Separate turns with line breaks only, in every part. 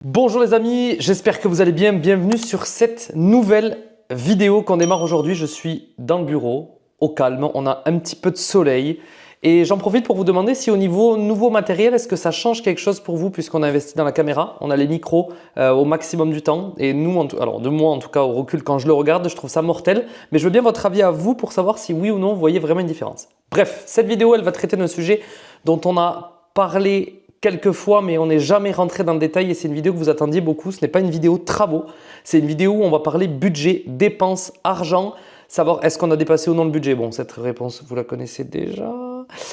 Bonjour les amis, j'espère que vous allez bien. Bienvenue sur cette nouvelle vidéo qu'on démarre aujourd'hui. Je suis dans le bureau, au calme, on a un petit peu de soleil et j'en profite pour vous demander si au niveau nouveau matériel, est-ce que ça change quelque chose pour vous puisqu'on a investi dans la caméra, on a les micros au maximum du temps et nous, alors de moi en tout cas au recul quand je le regarde, je trouve ça mortel, mais je veux bien votre avis à vous pour savoir si oui ou non vous voyez vraiment une différence. Bref, cette vidéo elle va traiter d'un sujet dont on a parlé quelques fois, mais on n'est jamais rentré dans le détail et c'est une vidéo que vous attendiez beaucoup. Ce n'est pas une vidéo travaux, c'est une vidéo où on va parler budget, dépenses, argent, savoir est-ce qu'on a dépassé ou non le budget. Bon, cette réponse, vous la connaissez déjà.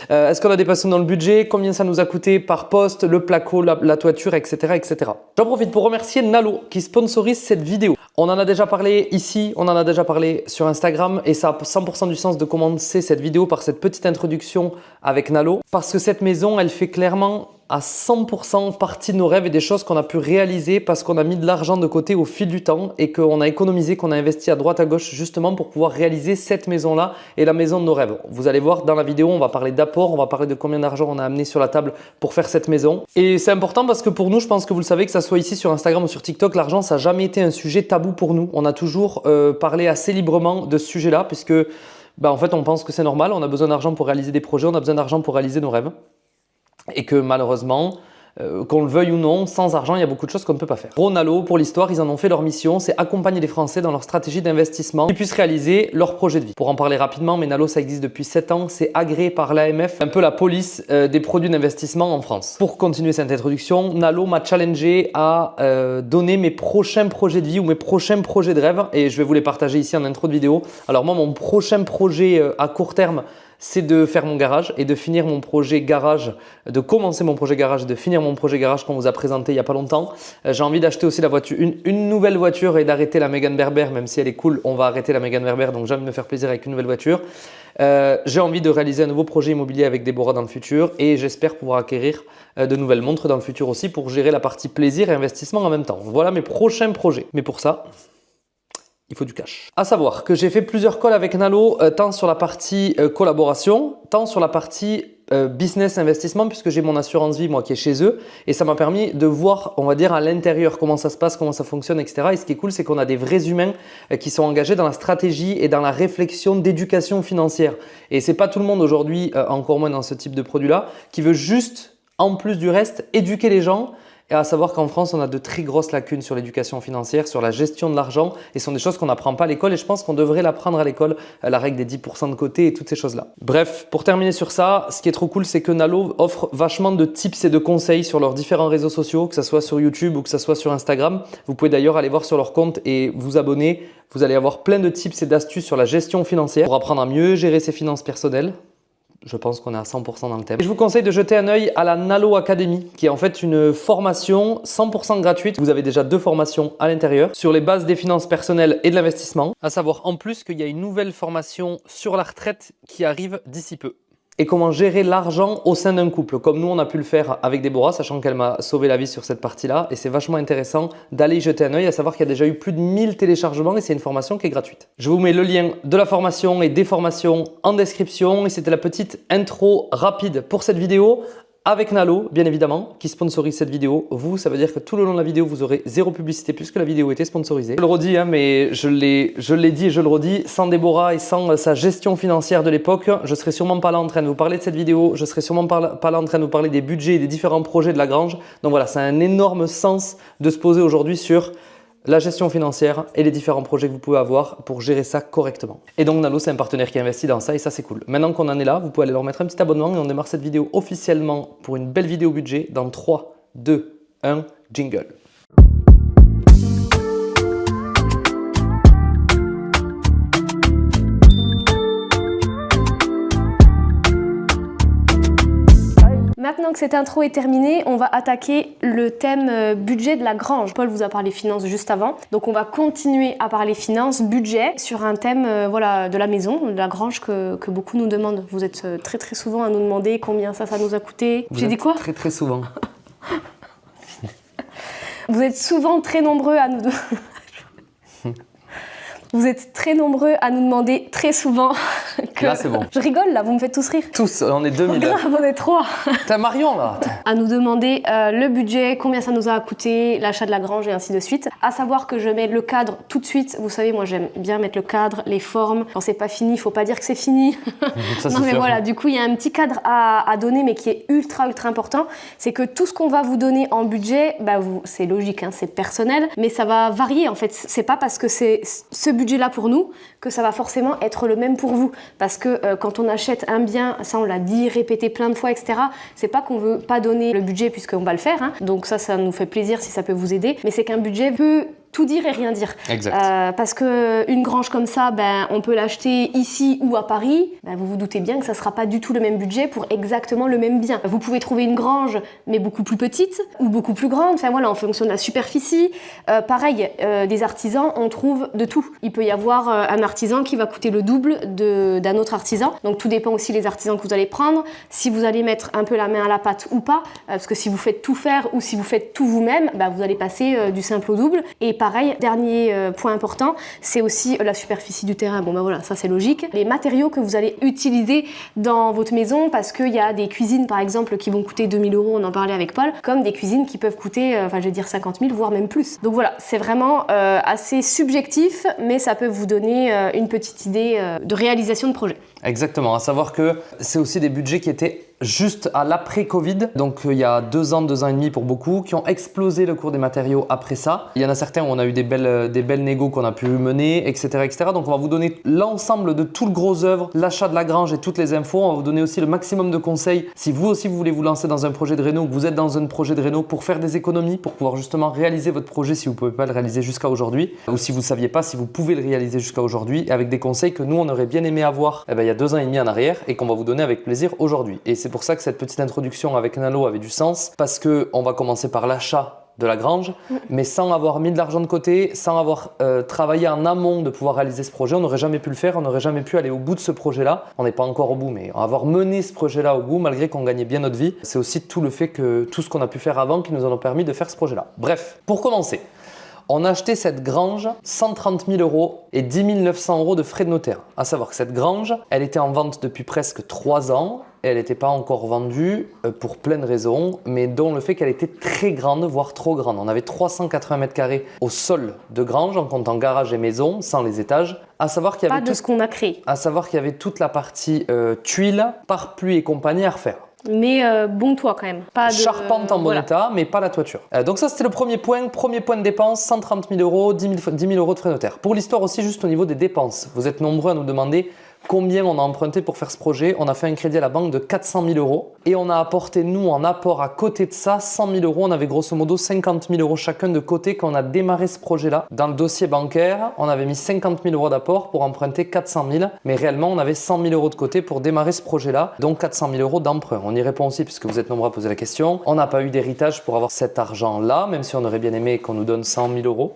Est-ce qu'on a dépassé ou non le budget? Combien ça nous a coûté par poste, le placo, la toiture, etc. etc. J'en profite pour remercier Nalo qui sponsorise cette vidéo. On en a déjà parlé ici, on en a déjà parlé sur Instagram et ça a 100% du sens de commencer cette vidéo par cette petite introduction avec Nalo parce que cette maison, elle fait clairement à 100% partie de nos rêves et des choses qu'on a pu réaliser parce qu'on a mis de l'argent de côté au fil du temps et qu'on a économisé, qu'on a investi à droite à gauche justement pour pouvoir réaliser cette maison-là et la maison de nos rêves. Vous allez voir dans la vidéo, on va parler d'apport, on va parler de combien d'argent on a amené sur la table pour faire cette maison. Et c'est important parce que pour nous, je pense que vous le savez, que ça soit ici sur Instagram ou sur TikTok, l'argent, ça n'a jamais été un sujet tabou pour nous. On a toujours parlé assez librement de ce sujet-là puisque en fait, on pense que c'est normal, on a besoin d'argent pour réaliser des projets, on a besoin d'argent pour réaliser nos rêves. Et que malheureusement, qu'on le veuille ou non, sans argent, il y a beaucoup de choses qu'on ne peut pas faire. Nalo, pour l'histoire, ils en ont fait leur mission, c'est accompagner les Français dans leur stratégie d'investissement, qu'ils puissent réaliser leur projet de vie. Pour en parler rapidement, mais Nalo, ça existe depuis 7 ans, c'est agréé par l'AMF, un peu la police des produits d'investissement en France. Pour continuer cette introduction, Nalo m'a challengé à donner mes prochains projets de vie ou mes prochains projets de rêve et je vais vous les partager ici en intro de vidéo. Alors moi, mon prochain projet à court terme, c'est de faire mon garage et de finir mon projet garage, de commencer mon projet garage et de finir mon projet garage qu'on vous a présenté il n'y a pas longtemps. J'ai envie d'acheter aussi la voiture, une nouvelle voiture et d'arrêter la Mégane Berber, même si elle est cool, on va arrêter la Mégane Berber, donc j'ai envie de me faire plaisir avec une nouvelle voiture. J'ai envie de réaliser un nouveau projet immobilier avec Déborah dans le futur et j'espère pouvoir acquérir de nouvelles montres dans le futur aussi pour gérer la partie plaisir et investissement en même temps. Voilà mes prochains projets. Mais pour ça, il faut du cash. À savoir que j'ai fait plusieurs calls avec Nalo, tant sur la partie collaboration, tant sur la partie business investissement, puisque j'ai mon assurance vie moi qui est chez eux et ça m'a permis de voir, on va dire, à l'intérieur comment ça se passe, comment ça fonctionne, etc. Et ce qui est cool, c'est qu'on a des vrais humains qui sont engagés dans la stratégie et dans la réflexion d'éducation financière. Et c'est pas tout le monde aujourd'hui, encore moins dans ce type de produit-là, qui veut juste, en plus du reste, éduquer les gens. Et à savoir qu'en France, on a de très grosses lacunes sur l'éducation financière, sur la gestion de l'argent et ce sont des choses qu'on n'apprend pas à l'école et je pense qu'on devrait l'apprendre à l'école, la règle des 10% de côté et toutes ces choses-là. Bref, pour terminer sur ça, ce qui est trop cool, c'est que Nalo offre vachement de tips et de conseils sur leurs différents réseaux sociaux, que ce soit sur YouTube ou que ce soit sur Instagram. Vous pouvez d'ailleurs aller voir sur leur compte et vous abonner. Vous allez avoir plein de tips et d'astuces sur la gestion financière pour apprendre à mieux gérer ses finances personnelles. Je pense qu'on est à 100% dans le thème. Et je vous conseille de jeter un œil à la Nalo Academy, qui est en fait une formation 100% gratuite. Vous avez déjà 2 formations à l'intérieur sur les bases des finances personnelles et de l'investissement. À savoir en plus qu'il y a une nouvelle formation sur la retraite qui arrive d'ici peu. Et comment gérer l'argent au sein d'un couple, comme nous on a pu le faire avec Déborah, sachant qu'elle m'a sauvé la vie sur cette partie-là. Et c'est vachement intéressant d'aller y jeter un œil, à savoir qu'il y a déjà eu plus de 1000 téléchargements et c'est une formation qui est gratuite. Je vous mets le lien de la formation et des formations en description. Et c'était la petite intro rapide pour cette vidéo. Avec Nalo, bien évidemment, qui sponsorise cette vidéo. Vous, ça veut dire que tout le long de la vidéo, vous aurez 0 publicité puisque la vidéo était sponsorisée. Je le redis, hein, mais je l'ai dit et je le redis, sans Déborah et sans sa gestion financière de l'époque, je serais sûrement pas là en train de vous parler de cette vidéo, je serais sûrement pas là en train de vous parler des budgets et des différents projets de la Grange. Donc voilà, ça a un énorme sens de se poser aujourd'hui sur la gestion financière et les différents projets que vous pouvez avoir pour gérer ça correctement. Et donc Nalo, c'est un partenaire qui investit dans ça et ça c'est cool. Maintenant qu'on en est là, vous pouvez aller leur mettre un petit abonnement et on démarre cette vidéo officiellement pour une belle vidéo budget dans 3, 2, 1, jingle.
Maintenant que cette intro est terminée, on va attaquer le thème budget de la Grange. Paul vous a parlé finances juste avant, donc on va continuer à parler finances, budget, sur un thème voilà, de la maison, de la Grange que beaucoup nous demandent. Vous êtes très souvent à nous demander combien ça nous a coûté. J'ai dit quoi?
Très souvent.
Vous êtes souvent très nombreux à nous... Vous êtes très nombreux à nous demander très souvent
Là, c'est bon.
Je rigole là, vous me faites tous rire.
Tous, on est 2000.
Grave, on est 3.
T'as Marion là.
À nous demander le budget, combien ça nous a coûté, l'achat de la grange et ainsi de suite. À savoir que je mets le cadre tout de suite. Vous savez, moi j'aime bien mettre le cadre, les formes. Quand c'est pas fini, il faut pas dire que c'est fini.
Ça,
Non mais
sûr.
voilà, du coup il y a un petit cadre à donner mais qui est ultra important. C'est que tout ce qu'on va vous donner en budget, c'est logique, hein, c'est personnel, mais ça va varier en fait. C'est pas parce que c'est ce budget-là pour nous que ça va forcément être le même pour vous. Parce que quand on achète un bien, ça on l'a dit, répété plein de fois, etc. C'est pas qu'on veut pas donner le budget puisqu'on va le faire, hein. Donc ça nous fait plaisir si ça peut vous aider. Mais c'est qu'un budget peut tout dire et rien dire.
Exact.
Parce qu'une grange comme ça, on peut l'acheter ici ou à Paris. Vous vous doutez bien que ça ne sera pas du tout le même budget pour exactement le même bien. Vous pouvez trouver une grange, mais beaucoup plus petite ou beaucoup plus grande, enfin voilà, en fonction de la superficie. Pareil, des artisans, on trouve de tout. Il peut y avoir un artisan qui va coûter le double d'un autre artisan. Donc tout dépend aussi des artisans que vous allez prendre. Si vous allez mettre un peu la main à la pâte ou pas, parce que si vous faites tout faire ou si vous faites tout vous-même, vous allez passer du simple au double. Et pareil, dernier point important, c'est aussi la superficie du terrain. Bon voilà, ça c'est logique. Les matériaux que vous allez utiliser dans votre maison, parce qu'il y a des cuisines par exemple qui vont coûter 2000 €, on en parlait avec Paul, comme des cuisines qui peuvent coûter, 50 000, voire même plus. Donc voilà, c'est vraiment assez subjectif, mais ça peut vous donner une petite idée de réalisation de projet.
Exactement, à savoir que c'est aussi des budgets qui étaient juste à l'après-Covid, donc il y a 2 ans, 2 ans et demi pour beaucoup, qui ont explosé le cours des matériaux après ça. Il y en a certains où on a eu des belles négos qu'on a pu mener, etc., etc. Donc on va vous donner l'ensemble de tout le gros œuvre, l'achat de la grange et toutes les infos. On va vous donner aussi le maximum de conseils si vous aussi vous voulez vous lancer dans un projet de réno ou que vous êtes dans un projet de réno pour faire des économies, pour pouvoir justement réaliser votre projet si vous ne pouvez pas le réaliser jusqu'à aujourd'hui, ou si vous ne saviez pas si vous pouvez le réaliser jusqu'à aujourd'hui, avec des conseils que nous on aurait bien aimé avoir il y a 2 ans et demi en arrière et qu'on va vous donner avec plaisir aujourd'hui. Et c'est pour ça que cette petite introduction avec Nalo avait du sens, parce qu'on va commencer par l'achat de la grange, mais sans avoir mis de l'argent de côté, sans avoir travaillé en amont de pouvoir réaliser ce projet, on n'aurait jamais pu le faire, on n'aurait jamais pu aller au bout de ce projet-là. On n'est pas encore au bout, mais avoir mené ce projet-là au bout, malgré qu'on gagnait bien notre vie, c'est aussi tout le fait que tout ce qu'on a pu faire avant qui nous en a permis de faire ce projet-là. Bref, pour commencer, on a acheté cette grange 130 000 € et 10 900 € de frais de notaire. À savoir que cette grange, elle était en vente depuis presque 3 ans. Et elle n'était pas encore vendue pour plein de raisons, mais dont le fait qu'elle était très grande, voire trop grande. On avait 380 mètres carrés au sol de grange, en comptant garage et maison, sans les étages. À savoir qu'il y avait
Pas de ce qu'on a créé.
À savoir qu'il y avait toute la partie tuiles, pare-pluie et compagnie à refaire.
Mais bon toit quand même. Pas de,
charpente en bon état, mais pas la toiture. Donc ça, c'était le premier point de dépense, 130 000 €, 10 000 € de frais de notaire. Pour l'histoire aussi, juste au niveau des dépenses, vous êtes nombreux à nous demander combien on a emprunté pour faire ce projet. On a fait un crédit à la banque de 400 000 € et on a apporté, nous, en apport à côté de ça, 100 000 €. On avait grosso modo 50 000 € chacun de côté quand on a démarré ce projet-là. Dans le dossier bancaire, on avait mis 50 000 € d'apport pour emprunter 400 000, mais réellement, on avait 100 000 € de côté pour démarrer ce projet-là, donc 400 000 € d'emprunt. On y répond aussi puisque vous êtes nombreux à poser la question. On n'a pas eu d'héritage pour avoir cet argent-là, même si on aurait bien aimé qu'on nous donne 100 000 €.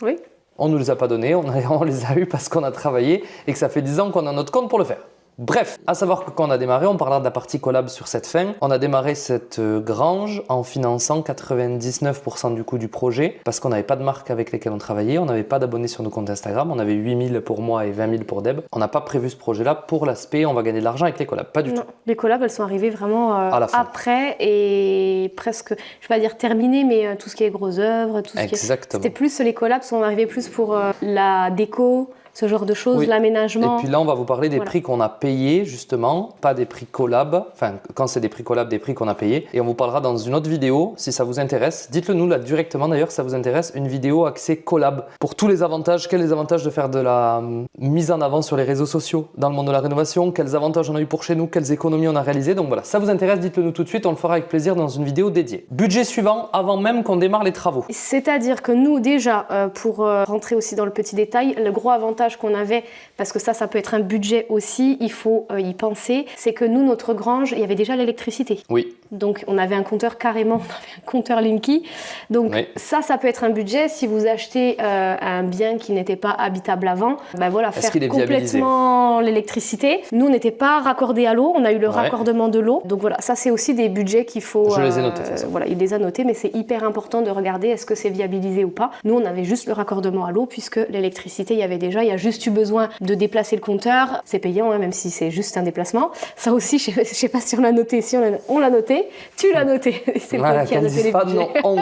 Oui.
On ne nous les a pas donnés, on les a eus parce qu'on a travaillé et que ça fait 10 ans qu'on a notre compte pour le faire. Bref, à savoir que quand on a démarré, on parlera de la partie collab sur cette fin. On a démarré cette grange en finançant 99% du coût du projet parce qu'on n'avait pas de marque avec lesquelles on travaillait, on n'avait pas d'abonnés sur nos comptes Instagram, on avait 8 000 pour moi et 20 000 pour Deb. On n'a pas prévu ce projet-là pour l'aspect on va gagner de l'argent avec les collabs, pas du tout.
Les collabs, elles sont arrivées vraiment
à la fin.
après et presque, je vais pas dire terminées, mais tout ce qui est grosses œuvres, tout ce
Exactement.
C'était plus, les collabs sont arrivés plus pour la déco, ce genre de choses,
oui.
L'aménagement.
Et puis là, on va vous parler des prix qu'on a payés, justement, pas des prix collab. Enfin, quand c'est des prix collab, des prix qu'on a payés. Et on vous parlera dans une autre vidéo, si ça vous intéresse. Dites-le nous là directement, d'ailleurs, si ça vous intéresse, une vidéo axée collab. Pour tous les avantages, quels les avantages de faire de la mise en avant sur les réseaux sociaux dans le monde de la rénovation, quels avantages on a eu pour chez nous, quelles économies on a réalisées. Donc voilà, ça vous intéresse, dites-le nous tout de suite, on le fera avec plaisir dans une vidéo dédiée. Budget suivant, avant même qu'on démarre les travaux.
C'est-à-dire que nous, déjà, pour rentrer aussi dans le petit détail, le gros avantage qu'on avait, parce que ça peut être un budget aussi, il faut y penser, c'est que nous, notre grange, il y avait déjà l'électricité.
Oui.
Donc on avait un compteur carrément, on avait un compteur Linky. Donc oui. ça peut être un budget si vous achetez un bien qui n'était pas habitable avant. Voilà, faire complètement l'électricité. Nous, on n'était pas raccordés à l'eau, on a eu le raccordement de l'eau. Donc voilà, ça c'est aussi des budgets qu'il faut...
Je les ai notés.
Voilà, il les a notés, mais c'est hyper important de regarder est-ce que c'est viabilisé ou pas. Nous, on avait juste le raccordement à l'eau puisque l'électricité, il y avait déjà. Il y a a juste eu besoin de déplacer le compteur, c'est payant, hein, même si c'est juste un déplacement. Ça aussi, je sais pas si on l'a noté, si on l'a noté. Tu l'as noté. C'est
Voilà,
Paul qui a noté les budgets.
non, on.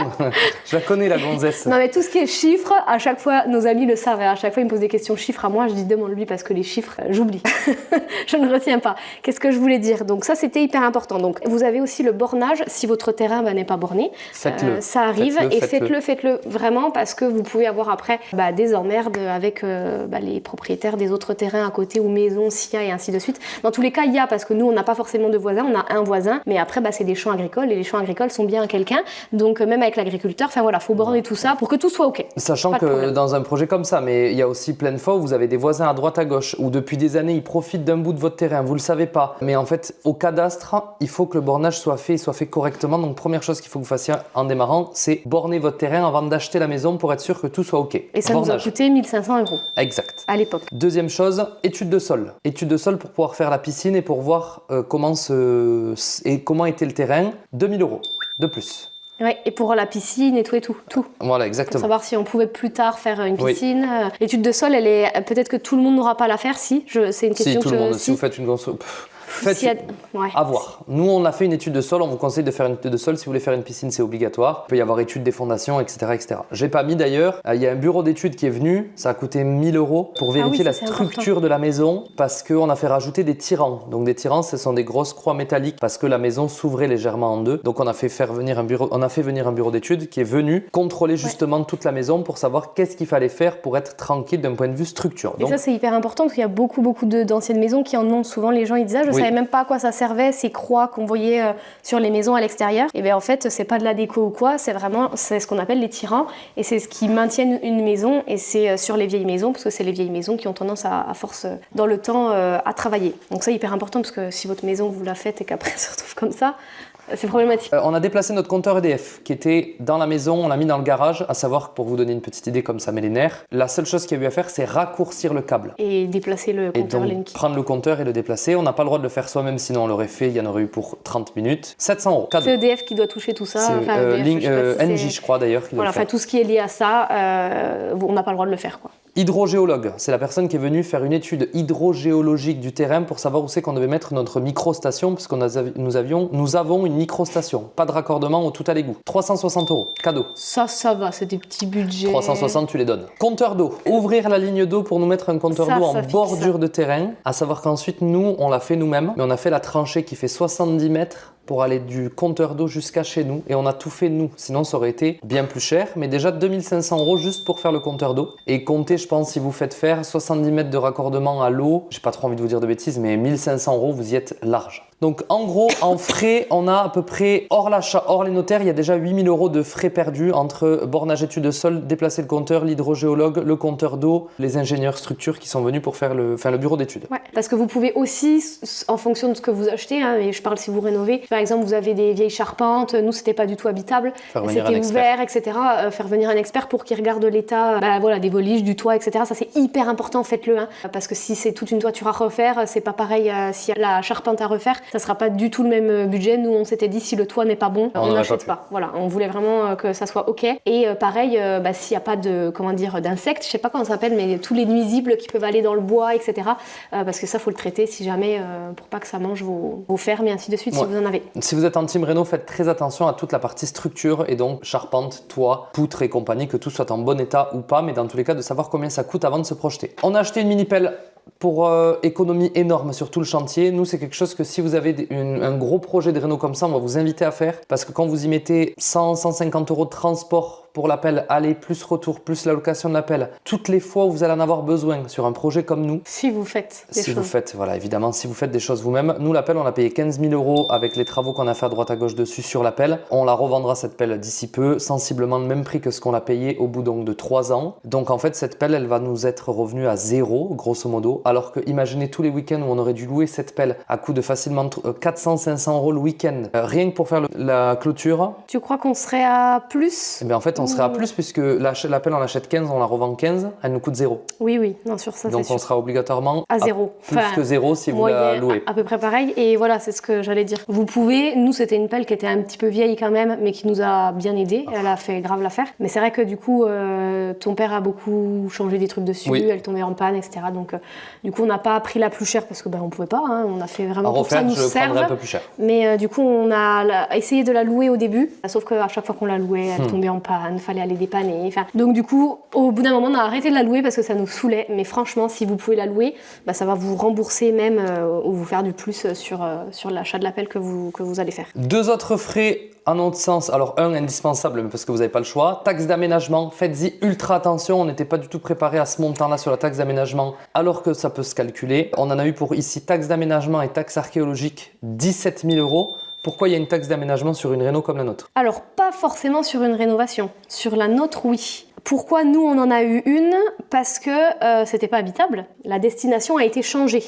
Je la connais, la gonzesse.
Non mais tout ce qui est chiffres, à chaque fois, nos amis le savent. À chaque fois, ils me posent des questions chiffres à moi. Je dis demande-lui parce que les chiffres, j'oublie. Je ne retiens pas. Qu'est-ce que je voulais dire? Donc ça, c'était hyper important. Donc vous avez aussi le bornage. Si votre terrain n'est pas borné, ça arrive. Faites-le vraiment parce que vous pouvez avoir après des emmerdes avec les propriétaires des autres terrains à côté ou maisons, s'il y a et ainsi de suite. Dans tous les cas, il y a parce que nous, on n'a pas forcément de voisins. On a un voisin, mais après, c'est des champs agricoles et les champs agricoles sont bien à quelqu'un. Donc même avec l'agriculteur, faut borner tout ça pour que tout soit ok.
Sachant que dans un projet comme ça, mais il y a aussi plein de fois où vous avez des voisins à droite à gauche où depuis des années ils profitent d'un bout de votre terrain, vous le savez pas. Mais en fait, au cadastre, il faut que le bornage soit fait correctement. Donc première chose qu'il faut que vous fassiez en démarrant, c'est borner votre terrain avant d'acheter la maison pour être sûr que tout soit ok.
Et ça nous a coûté 1 500 €.
Exact.
À l'époque.
Deuxième chose, étude de sol. Étude de sol pour pouvoir faire la piscine et pour voir comment était le terrain. 2 000 € de plus.
Ouais, et pour la piscine et tout.
Voilà, exactement.
Pour savoir si on pouvait plus tard faire une piscine. Oui. L'étude de sol, peut-être que tout le monde n'aura pas à la faire, c'est une question
tout le monde. Si vous faites une à voir. Nous, on a fait une étude de sol. On vous conseille de faire une étude de sol. Si vous voulez faire une piscine, c'est obligatoire. Il peut y avoir étude des fondations, etc. etc. J'ai pas mis d'ailleurs. Il y a un bureau d'études qui est venu. Ça a coûté 1 000 € pour vérifier la structure de la maison parce qu'on a fait rajouter des tirants. Donc des tirants, ce sont des grosses croix métalliques parce que la maison s'ouvrait légèrement en deux. Donc on a fait venir un bureau d'études qui est venu contrôler justement toute la maison pour savoir qu'est-ce qu'il fallait faire pour être tranquille d'un point de vue structure.
Et ça, c'est hyper important parce qu'il y a beaucoup d'anciennes maisons qui en ont. Souvent, les gens ils disent je savais même pas à quoi ça servait, ces croix qu'on voyait sur les maisons à l'extérieur. Et bien en fait, c'est pas de la déco ou quoi, c'est ce qu'on appelle les tirants et c'est ce qui maintient une maison et c'est sur les vieilles maisons parce que c'est les vieilles maisons qui ont tendance à force dans le temps à travailler. Donc ça, hyper important parce que si votre maison vous la faites et qu'après elle se retrouve comme ça, c'est problématique.
On a déplacé notre compteur EDF qui était dans la maison, on l'a mis dans le garage, à savoir que pour vous donner une petite idée comme ça met les nerfs, la seule chose qu'il y a eu à faire c'est raccourcir le câble.
Et déplacer le compteur Linky.
Prendre le compteur et le déplacer, on n'a pas le droit de le faire soi-même sinon on l'aurait fait, il y en aurait eu pour 30 minutes. 700 €.
C'est EDF qui doit toucher tout ça.
C'est Engie je crois d'ailleurs qui doit le faire.
Tout ce qui est lié à ça, on n'a pas le droit de le faire quoi.
Hydrogéologue, c'est la personne qui est venue faire une étude hydrogéologique du terrain pour savoir où c'est qu'on devait mettre notre microstation, parce que nous avons une microstation, pas de raccordement au tout à l'égout. 360 €, cadeau.
Ça va, c'est des petits budgets.
360, tu les donnes. Compteur d'eau, ouvrir la ligne d'eau pour nous mettre un compteur d'eau en bordure de terrain, à savoir qu'ensuite nous, on l'a fait nous-mêmes, mais on a fait la tranchée qui fait 70 mètres pour aller du compteur d'eau jusqu'à chez nous et on a tout fait nous, sinon ça aurait été bien plus cher, mais déjà 2 500 € juste pour faire le compteur d'eau et comptez, je pense, si vous faites faire 70 mètres de raccordement à l'eau, j'ai pas trop envie de vous dire de bêtises, mais 1 500 €, vous y êtes large. Donc en gros, en frais, on a à peu près, hors l'achat, hors les notaires, il y a déjà 8 000 € de frais perdus entre bornage étude de sol, déplacer le compteur, l'hydrogéologue, le compteur d'eau, les ingénieurs structures qui sont venus pour faire le bureau d'études.
Ouais, parce que vous pouvez aussi, en fonction de ce que vous achetez, et je parle si vous rénovez, par exemple vous avez des vieilles charpentes, nous c'était pas du tout habitable, c'était ouvert, etc. Faire venir un expert pour qu'il regarde l'état des voliges, du toit, etc. Ça c'est hyper important, faites-le, parce que si c'est toute une toiture à refaire, c'est pas pareil s'il y a la charpente à refaire, ça sera pas du tout le même budget. Nous on s'était dit si le toit n'est pas bon, on n'achète pas. Voilà, on voulait vraiment que ça soit ok. Et pareil, s'il n'y a pas d'insectes, je sais pas comment ça s'appelle, mais tous les nuisibles qui peuvent aller dans le bois, etc. Parce que ça faut le traiter si jamais, pour pas que ça mange vos fermes et ainsi de suite si vous en avez.
Si vous êtes en team réno, faites très attention à toute la partie structure et donc charpente, toit, poutres et compagnie, que tout soit en bon état ou pas, mais dans tous les cas de savoir combien ça coûte avant de se projeter. On a acheté une mini pelle pour économie énorme sur tout le chantier. Nous, c'est quelque chose que si vous avez un gros projet de réno comme ça, on va vous inviter à faire parce que quand vous y mettez 100-150 € de transport pour la pelle, aller plus retour, plus la location de la pelle, toutes les fois où vous allez en avoir besoin sur un projet comme nous.
Si vous faites des choses.
Vous faites, voilà, évidemment, si vous faites des choses vous-même. Nous, la pelle, on l'a payé 15 000 € avec les travaux qu'on a fait à droite à gauche dessus sur la pelle. On la revendra cette pelle d'ici peu, sensiblement le même prix que ce qu'on l'a payé au bout donc de 3 ans. Donc en fait, cette pelle, elle va nous être revenue à 0, grosso modo. Alors que imaginez tous les week-ends où on aurait dû louer cette pelle à coût de facilement 400-500 € le week-end, rien que pour faire la clôture.
Tu crois qu'on serait à plus?
Eh bien, en fait, on serait à plus puisque la pelle on l'achète 15, on la revend 15, elle nous coûte 0.
Oui, oui, non, sur ça,
donc on sera obligatoirement
à 0.
Plus que 0 si vous la louez.
À peu près pareil. Et voilà, c'est ce que j'allais dire. Vous pouvez, nous c'était une pelle qui était un petit peu vieille quand même, mais qui nous a bien aidé. Elle a fait grave l'affaire. Mais c'est vrai que du coup, ton père a beaucoup changé des trucs dessus, elle tombait en panne, etc. Donc du coup, on n'a pas pris la plus chère parce que on pouvait pas. Hein. On a fait vraiment pour ça nous serve.
Un peu plus cher.
Mais du coup, on a essayé de la louer au début. Sauf qu'à chaque fois qu'on la louait, elle tombait en panne, fallait aller dépanner. Enfin, donc du coup, au bout d'un moment, on a arrêté de la louer parce que ça nous saoulait. Mais franchement, si vous pouvez la louer, ça va vous rembourser même ou vous faire du plus sur l'achat de la pelle que vous allez faire.
2 autres frais en notre sens. Alors un indispensable mais parce que vous n'avez pas le choix. Taxe d'aménagement, faites-y ultra attention. On n'était pas du tout préparé à ce montant-là sur la taxe d'aménagement alors que ça peut se calculer. On en a eu pour ici taxe d'aménagement et taxe archéologique 17 000 €. Pourquoi il y a une taxe d'aménagement sur une réno comme la nôtre?
Alors, pas forcément sur une rénovation. Sur la nôtre, oui. Pourquoi nous, on en a eu une? Parce que c'était pas habitable. La destination a été changée.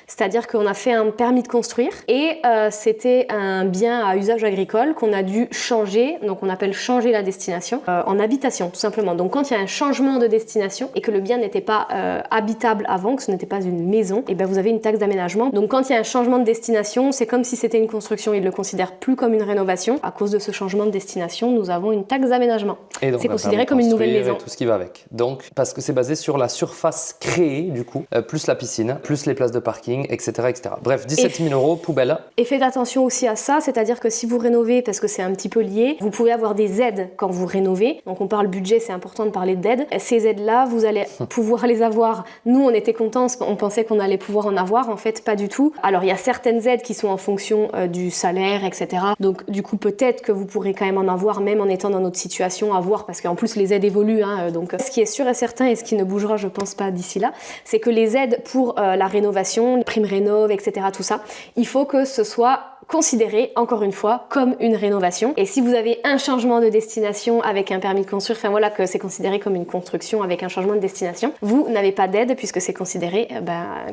C'est-à-dire qu'on a fait un permis de construire et c'était un bien à usage agricole qu'on a dû changer. Donc, on appelle changer la destination en habitation, tout simplement. Donc, quand il y a un changement de destination et que le bien n'était pas habitable avant, que ce n'était pas une maison, et vous avez une taxe d'aménagement. Donc, quand il y a un changement de destination, c'est comme si c'était une construction. Ils ne le considèrent plus comme une rénovation. À cause de ce changement de destination, nous avons une taxe d'aménagement. C'est considéré comme une nouvelle maison.
Et tout ce qui va avec. Donc, parce que c'est basé sur la surface créée, du coup, plus la piscine, plus les places de parking, etc. etc. Bref, 17 000 €, poubelle.
Et faites attention aussi à ça, c'est-à-dire que si vous rénovez, parce que c'est un petit peu lié, vous pouvez avoir des aides quand vous rénovez. Donc, on parle budget, c'est important de parler d'aides. Ces aides-là, vous allez pouvoir les avoir. Nous, on était contents, on pensait qu'on allait pouvoir en avoir. En fait, pas du tout. Alors, il y a certaines aides qui sont en fonction du salaire, etc. Donc, du coup, peut-être que vous pourrez quand même en avoir, même en étant dans notre situation, à voir, parce qu'en plus, les aides évoluent. Donc, ce qui est sûr et certain et ce qui ne bougera, je pense pas d'ici là, c'est que les aides pour la rénovation, les primes rénov, etc., tout ça, il faut que ce soit considéré, encore une fois, comme une rénovation. Et si vous avez un changement de destination avec un permis de construire, enfin voilà, que c'est considéré comme une construction avec un changement de destination, vous n'avez pas d'aide puisque c'est considéré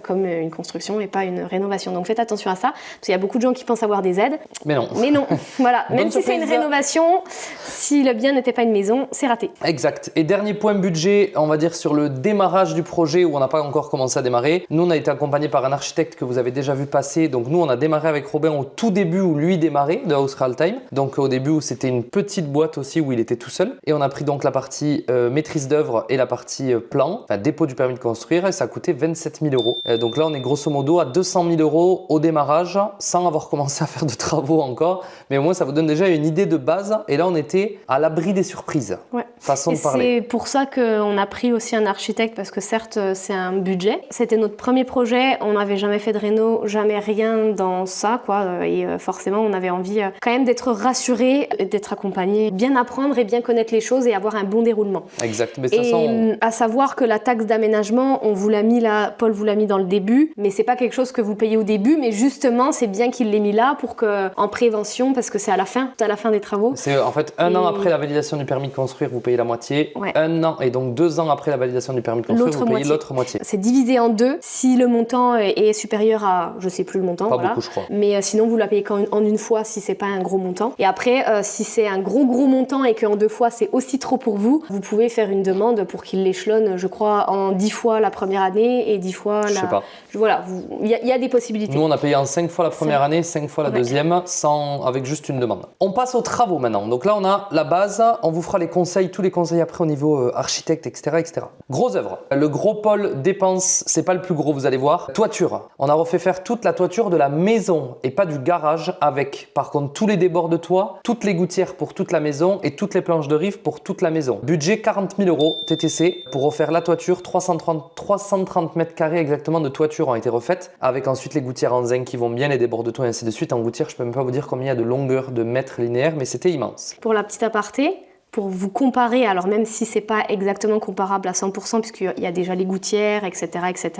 comme une construction et pas une rénovation. Donc faites attention à ça, parce qu'il y a beaucoup de gens qui pensent avoir des aides.
Mais non.
Mais non, voilà. Même si c'est une rénovation, si le bien n'était pas une maison, c'est raté.
Exact. Et dernier point budget, on va dire sur le démarrage du projet où on n'a pas encore commencé à démarrer. Nous, on a été accompagné par un architecte que vous avez déjà vu passer. Donc nous, on a démarré avec Robin au tout début où lui démarrait de House Real Time. Donc au début où c'était une petite boîte aussi où il était tout seul. Et on a pris donc la partie maîtrise d'œuvre et la partie plan, enfin dépôt du permis de construire, et ça a coûté 27 000 €. Donc là, on est grosso modo à 200 000 € au démarrage sans avoir commencé à faire de travaux encore. Mais au moins, ça vous donne déjà une idée de base. Et là, on était à l'abri des surprises.
Ouais.
Façon de parler.
C'est pour ça qu'on a pris aussi un architecte parce que certes, c'est un budget. C'était notre premier projet. On n'avait jamais fait de réno, jamais rien dans ça, quoi. Et forcément, on avait envie quand même d'être rassuré, d'être accompagné, bien apprendre et bien connaître les choses et avoir un bon déroulement.
Exact. Mais
à savoir que la taxe d'aménagement, on vous l'a mis là, Paul vous l'a mis dans le début, mais c'est pas quelque chose que vous payez au début, mais justement, c'est bien qu'il l'ait mis là pour que, en prévention, parce que c'est à la fin des travaux.
C'est en fait un an après la validation du permis de construire, vous payez la moitié.
Ouais.
Un an et donc 2 ans après la validation du permis de construire, vous payez l'autre moitié.
C'est divisé en deux. Si le montant est supérieur à, je sais plus le montant,
pas beaucoup, je crois.
Mais sinon vous la payez en une fois si c'est pas un gros montant. Et après, si c'est un gros montant et qu'en 2 fois c'est aussi trop pour vous, vous pouvez faire une demande pour qu'il l'échelonne, je crois, en 10 fois la première année et 10 fois
Je sais pas.
Voilà, il y a des possibilités.
Nous, on a payé en 5 fois la première année, 5 fois la deuxième, avec juste une demande. On passe aux travaux maintenant. Donc là, on a la base. On vous fera les conseils, tous les conseils après au niveau architecte, etc., etc. Gros œuvre. Le gros pôle dépense, c'est pas le plus gros, vous allez voir. Toiture. On a refait faire toute la toiture de la maison et pas du garage avec, par contre, tous les débords de toit, toutes les gouttières pour toute la maison et toutes les planches de rive pour toute la maison. Budget 40 000 € TTC pour refaire la toiture. 330 mètres carrés exactement de toiture ont été refaites avec ensuite les gouttières en zinc qui vont bien, les débords de toit et ainsi de suite. En gouttière, je peux même pas vous dire combien il y a de longueur de mètres linéaires, mais c'était immense.
Pour la petite aparté, pour vous comparer, alors même si c'est pas exactement comparable à 100% puisqu'il y a déjà les gouttières, etc., etc.,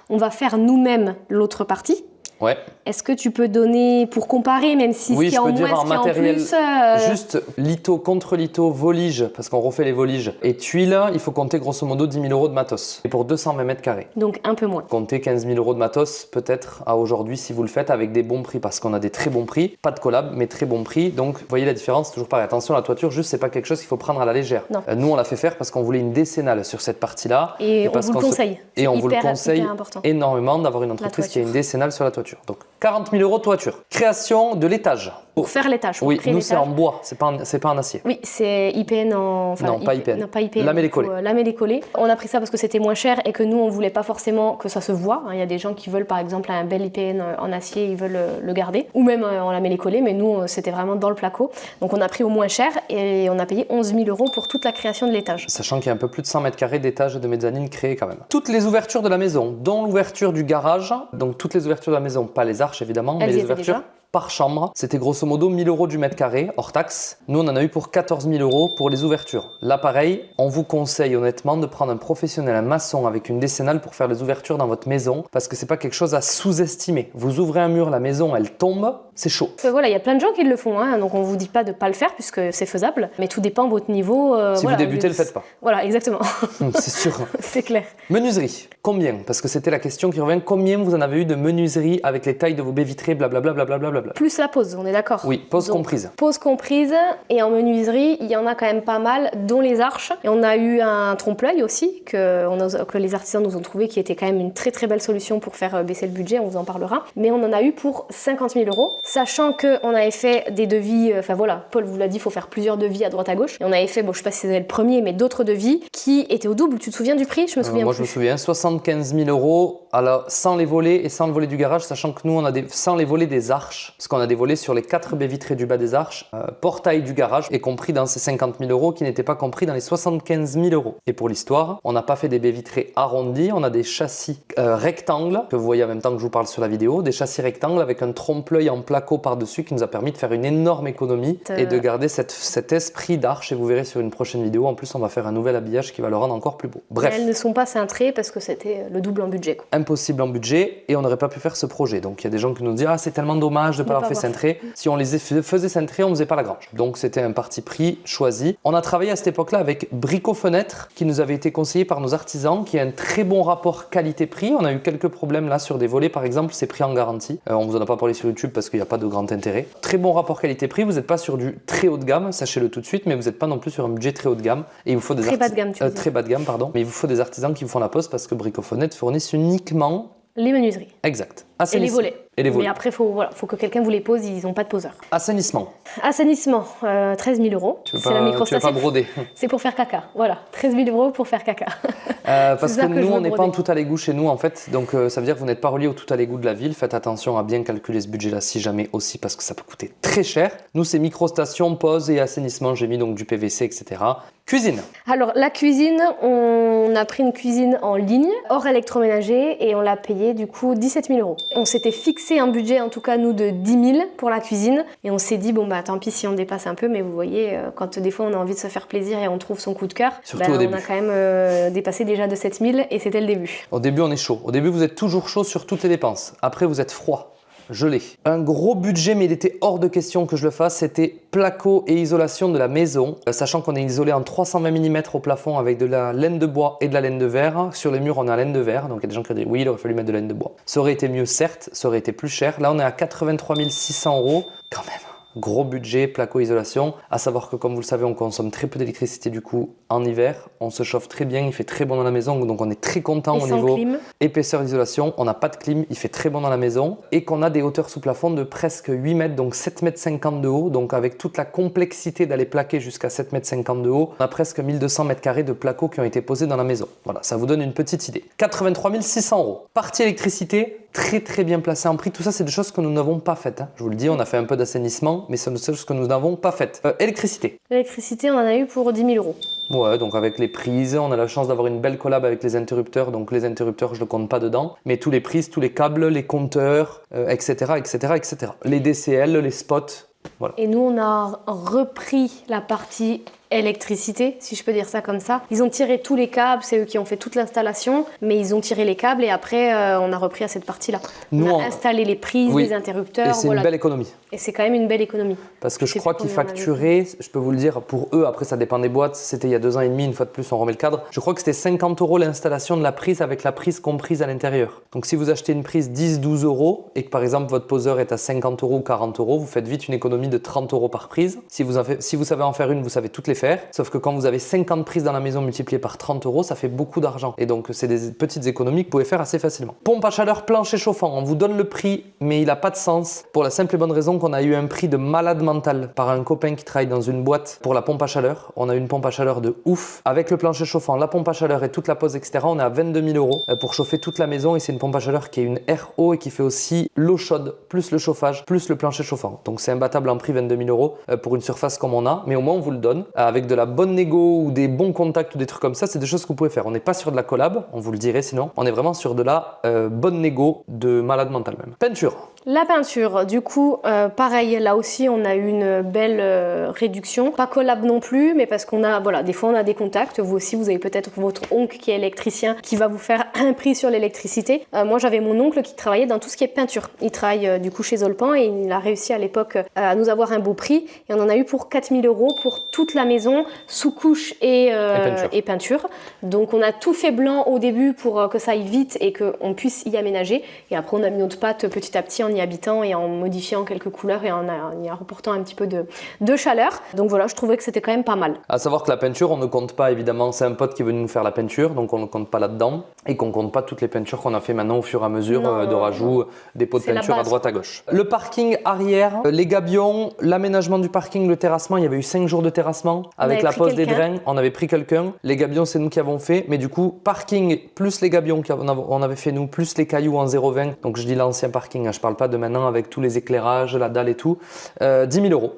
on va faire nous-mêmes l'autre partie.
Ouais.
Est-ce que tu peux donner, pour comparer, même si
Oui,
ce qui est en moins, ce qui est en plus
juste litho contre litho, volige, parce qu'on refait les voliges, et tuiles, il faut compter grosso modo 10 000 € de matos. Et pour 220 mètres carrés.
Donc un peu moins.
Comptez 15 000 € de matos peut-être à aujourd'hui si vous le faites avec des bons prix, parce qu'on a des très bons prix, pas de collab, mais très bons prix. Donc vous voyez la différence, toujours pareil. Attention, la toiture, juste, c'est pas quelque chose qu'il faut prendre à la légère.
Non.
Nous, on l'a fait faire parce qu'on voulait une décennale sur cette partie-là.
Et on
parce
vous le conseille.
Et on vous le conseille
important.
énormément d'avoir une entreprise qui a une décennale sur la toiture. Donc 40 000 € de toiture. Création de l'étage.
Pour faire l'étage.
Oui, nous c'est en bois, c'est pas en acier.
Oui, c'est IPN en... Enfin,
non, pas IPN.
Non, pas IPN.
Lamellé collé.
Lamellé collé. On a pris ça parce que c'était moins cher et que nous, on voulait pas forcément que ça se voit. Il y a des gens qui veulent par exemple un bel IPN en acier, ils veulent le garder. Ou même en lamellé collé, mais nous, c'était vraiment dans le placo. Donc on a pris au moins cher et on a payé 11 000 € pour toute la création de l'étage.
Sachant qu'il y a un peu plus de 100 mètres carrés d'étage de mezzanine créés quand même. Toutes les ouvertures de la maison, dont l'ouverture du garage, donc toutes les ouvertures de la maison, pas les arches évidemment, mais les ouvertures
déjà
par chambre, c'était grosso modo 1 000 € du mètre carré, hors taxe. Nous, on en a eu pour 14 000 € pour les ouvertures. Là, pareil, on vous conseille honnêtement de prendre un professionnel, un maçon avec une décennale pour faire les ouvertures dans votre maison, parce que c'est pas quelque chose à sous-estimer. Vous ouvrez un mur, la maison, elle tombe, c'est chaud.
Voilà, il y a plein de gens qui le font, hein, donc on vous dit pas de pas le faire puisque c'est faisable, mais tout dépend de votre niveau.
Si
voilà,
vous débutez, le faites pas.
Voilà, exactement.
C'est sûr.
C'est clair.
Menuiserie, combien? Parce que c'était la question qui revient. Combien vous en avez eu de menuiserie avec les tailles de vos baies vitrées, blablabla, blablabla.
Plus la pose, on est d'accord.
Oui, pose comprise.
Pose comprise, et en menuiserie, il y en a quand même pas mal, dont les arches. Et on a eu un trompe-l'œil aussi, que les artisans nous ont trouvé, qui était quand même une très très belle solution pour faire baisser le budget, on vous en parlera. Mais on en a eu pour 50 000 €, sachant qu'on avait fait des devis, enfin voilà, Paul vous l'a dit, il faut faire plusieurs devis à droite à gauche. Et on avait fait, bon je sais pas si c'était le premier, mais d'autres devis qui étaient au double. Tu te souviens du prix? Je me souviens
Moi je me souviens, 75 000 €, alors sans les volets et sans le volet du garage, sachant que nous on a sans les volets des arches, parce qu'on a des volets sur les 4 baies vitrées du bas des arches, portail du garage est compris dans ces 50 000 € qui n'étaient pas compris dans les 75 000 €. Et pour l'histoire, on n'a pas fait des baies vitrées arrondies, on a des châssis rectangles, que vous voyez en même temps que je vous parle sur la vidéo, des châssis rectangles avec un trompe-l'œil en placo par-dessus qui nous a permis de faire une énorme économie et de garder cet esprit d'arche. Et vous verrez sur une prochaine vidéo, en plus on va faire un nouvel habillage qui va le rendre encore plus beau. Bref.
Elles ne sont pas cintrées parce que c'était le double en budget, quoi.
Impossible en budget et on n'aurait pas pu faire ce projet. Donc il y a des gens qui nous disent « Ah, c'est tellement dommage de ne pas l'avoir fait cintrer ». Si on les faisait cintrer, on ne faisait pas la grange. Donc c'était un parti pris choisi. On a travaillé à cette époque-là avec Brico Fenêtre qui nous avait été conseillé par nos artisans, qui a un très bon rapport qualité-prix. On a eu quelques problèmes là sur des volets par exemple, c'est pris en garantie. On vous en a pas parlé sur YouTube parce qu'il n'y a pas de grand intérêt. Très bon rapport qualité-prix, vous n'êtes pas sur du très haut de gamme, sachez-le tout de suite, mais vous n'êtes pas non plus sur un budget très haut de gamme. Et il vous faut des
très bas de gamme, tu veux dire.
Très bas de gamme, pardon. Mais il vous faut des artisans qui vous font la pose parce que Brico Fenêtre fournissent uniquement
les menuiseries.
Exact.
Et les volets.
Et les volets.
Mais après, faut que quelqu'un vous les pose, ils n'ont pas de poseur.
Assainissement.
Assainissement, 13 000 €. C'est la microstation.
Tu vas pas broder.
C'est pour faire caca. Voilà, 13 000 € pour faire caca.
Parce que nous, on n'est pas en tout à l'égout chez nous en fait. Donc ça veut dire que vous n'êtes pas relié au tout à l'égout de la ville. Faites attention à bien calculer ce budget-là si jamais aussi parce que ça peut coûter très cher. Nous, c'est microstation, pause et assainissement. J'ai mis donc du PVC, etc. Cuisine.
Alors la cuisine, on a pris une cuisine en ligne, hors électroménager, et on l'a payé du coup 17 000 €. On s'était fixé un budget, en tout cas nous, de 10 000 pour la cuisine, et on s'est dit bon bah tant pis si on dépasse un peu, mais vous voyez, quand des fois on a envie de se faire plaisir et on trouve son coup de cœur,
surtout au début.
On a quand même dépassé déjà de 7 000 et c'était le début.
Au début on est chaud. Au début vous êtes toujours chaud sur toutes les dépenses. Après vous êtes froid. Gelé. Un gros budget, mais il était hors de question que je le fasse, c'était placo et isolation de la maison. Sachant qu'on est isolé en 320 mm au plafond avec de la laine de bois et de la laine de verre. Sur les murs, on a la laine de verre. Donc il y a des gens qui disent oui, il aurait fallu mettre de la laine de bois. Ça aurait été mieux, certes, ça aurait été plus cher. Là, on est à 83 600 € quand même. Gros budget, placo isolation. À savoir que comme vous le savez, on consomme très peu d'électricité du coup en hiver. On se chauffe très bien, il fait très bon dans la maison, donc on est très content au niveau épaisseur d'isolation. On n'a pas de clim, il fait très bon dans la maison et qu'on a des hauteurs sous plafond de presque 8 mètres, donc 7,50 m de haut. Donc avec toute la complexité d'aller plaquer jusqu'à 7,50 m de haut, on a presque 1200 m² de placo qui ont été posés dans la maison. Voilà, ça vous donne une petite idée. 83 600 €. Partie électricité, très très bien placé en prix. Tout ça, c'est des choses que nous n'avons pas faites. Je vous le dis, on a fait un peu d'assainissement, mais c'est des choses que nous n'avons pas faites. Électricité.
L'électricité, on en a eu pour 10 000 €.
Ouais, donc avec les prises, on a la chance d'avoir une belle collab avec les interrupteurs. Donc les interrupteurs, je ne le compte pas dedans. Mais tous les prises, tous les câbles, les compteurs, etc., etc., etc. Les DCL, les spots. Voilà.
Et nous, on a repris la partie électricité, si je peux dire ça comme ça. Ils ont tiré tous les câbles, c'est eux qui ont fait toute l'installation, mais ils ont tiré les câbles et après on a repris à cette partie-là. On a installé les prises, les interrupteurs.
Et c'est une belle économie.
Et c'est quand même une belle économie.
Parce que je crois qu'ils facturaient, je peux vous le dire, pour eux, après ça dépend des boîtes, c'était il y a 2 ans et demi, une fois de plus on remet le cadre, je crois que c'était 50 € l'installation de la prise avec la prise comprise à l'intérieur. Donc si vous achetez une prise 10-12 € et que par exemple votre poseur est à 50 € ou 40 €, vous faites vite une économie de 30 € par prise. Si vous savez en faire une, vous savez toutes les faire. Sauf que quand vous avez 50 prises dans la maison multipliées par 30 €, ça fait beaucoup d'argent. Et donc c'est des petites économies que vous pouvez faire assez facilement. Pompe à chaleur, plancher chauffant, on vous donne le prix, mais il n'a pas de sens pour la simple et bonne raison qu'on a eu un prix de malade mental par un copain qui travaille dans une boîte pour la pompe à chaleur. On a une pompe à chaleur de ouf. Avec le plancher chauffant, la pompe à chaleur et toute la pose, etc., on est à 22 000 € pour chauffer toute la maison. Et c'est une pompe à chaleur qui est une RO et qui fait aussi l'eau chaude, plus le chauffage, plus le plancher chauffant. Donc c'est imbattable en prix, 22 000 € pour une surface comme on a. Mais au moins on vous le donne. Avec de la bonne négo ou des bons contacts ou des trucs comme ça, c'est des choses que vous pouvez faire. On n'est pas sur de la collab, on vous le dirait sinon. On est vraiment sur de la bonne négo de malade mental même. Peinture.
La peinture, du coup, pareil, là aussi on a eu une belle réduction. Pas collab non plus, mais parce qu'on a, voilà, des fois on a des contacts. Vous aussi, vous avez peut-être votre oncle qui est électricien qui va vous faire un prix sur l'électricité. Moi j'avais mon oncle qui travaillait dans tout ce qui est peinture. Il travaille du coup chez Zolpan et il a réussi à l'époque à nous avoir un beau prix. Et on en a eu pour 4 000 € pour toute la maison, sous-couche et peinture. Donc on a tout fait blanc au début pour que ça aille vite et qu'on puisse y aménager. Et après on a mis notre patte petit à petit en y habitant et en modifiant quelques couleurs et en y rapportant un petit peu de chaleur. Donc voilà, je trouvais que c'était quand même pas mal.
À savoir que la peinture, on ne compte pas évidemment, c'est un pote qui est venu nous faire la peinture, donc on ne compte pas là-dedans et qu'on ne compte pas toutes les peintures qu'on a fait maintenant au fur et à mesure de rajout des pots de peinture à droite à gauche. Le parking arrière, les gabions, l'aménagement du parking, le terrassement, il y avait eu 5 jours de terrassement avec la pose des drains, on avait pris quelqu'un. Les gabions, c'est nous qui avons fait, mais du coup, parking plus les gabions qu'on avait fait nous, plus les cailloux en 0,20, donc je dis l'ancien parking, hein, je parle pas de maintenant avec tous les éclairages, la dalle et tout, 10 000 €.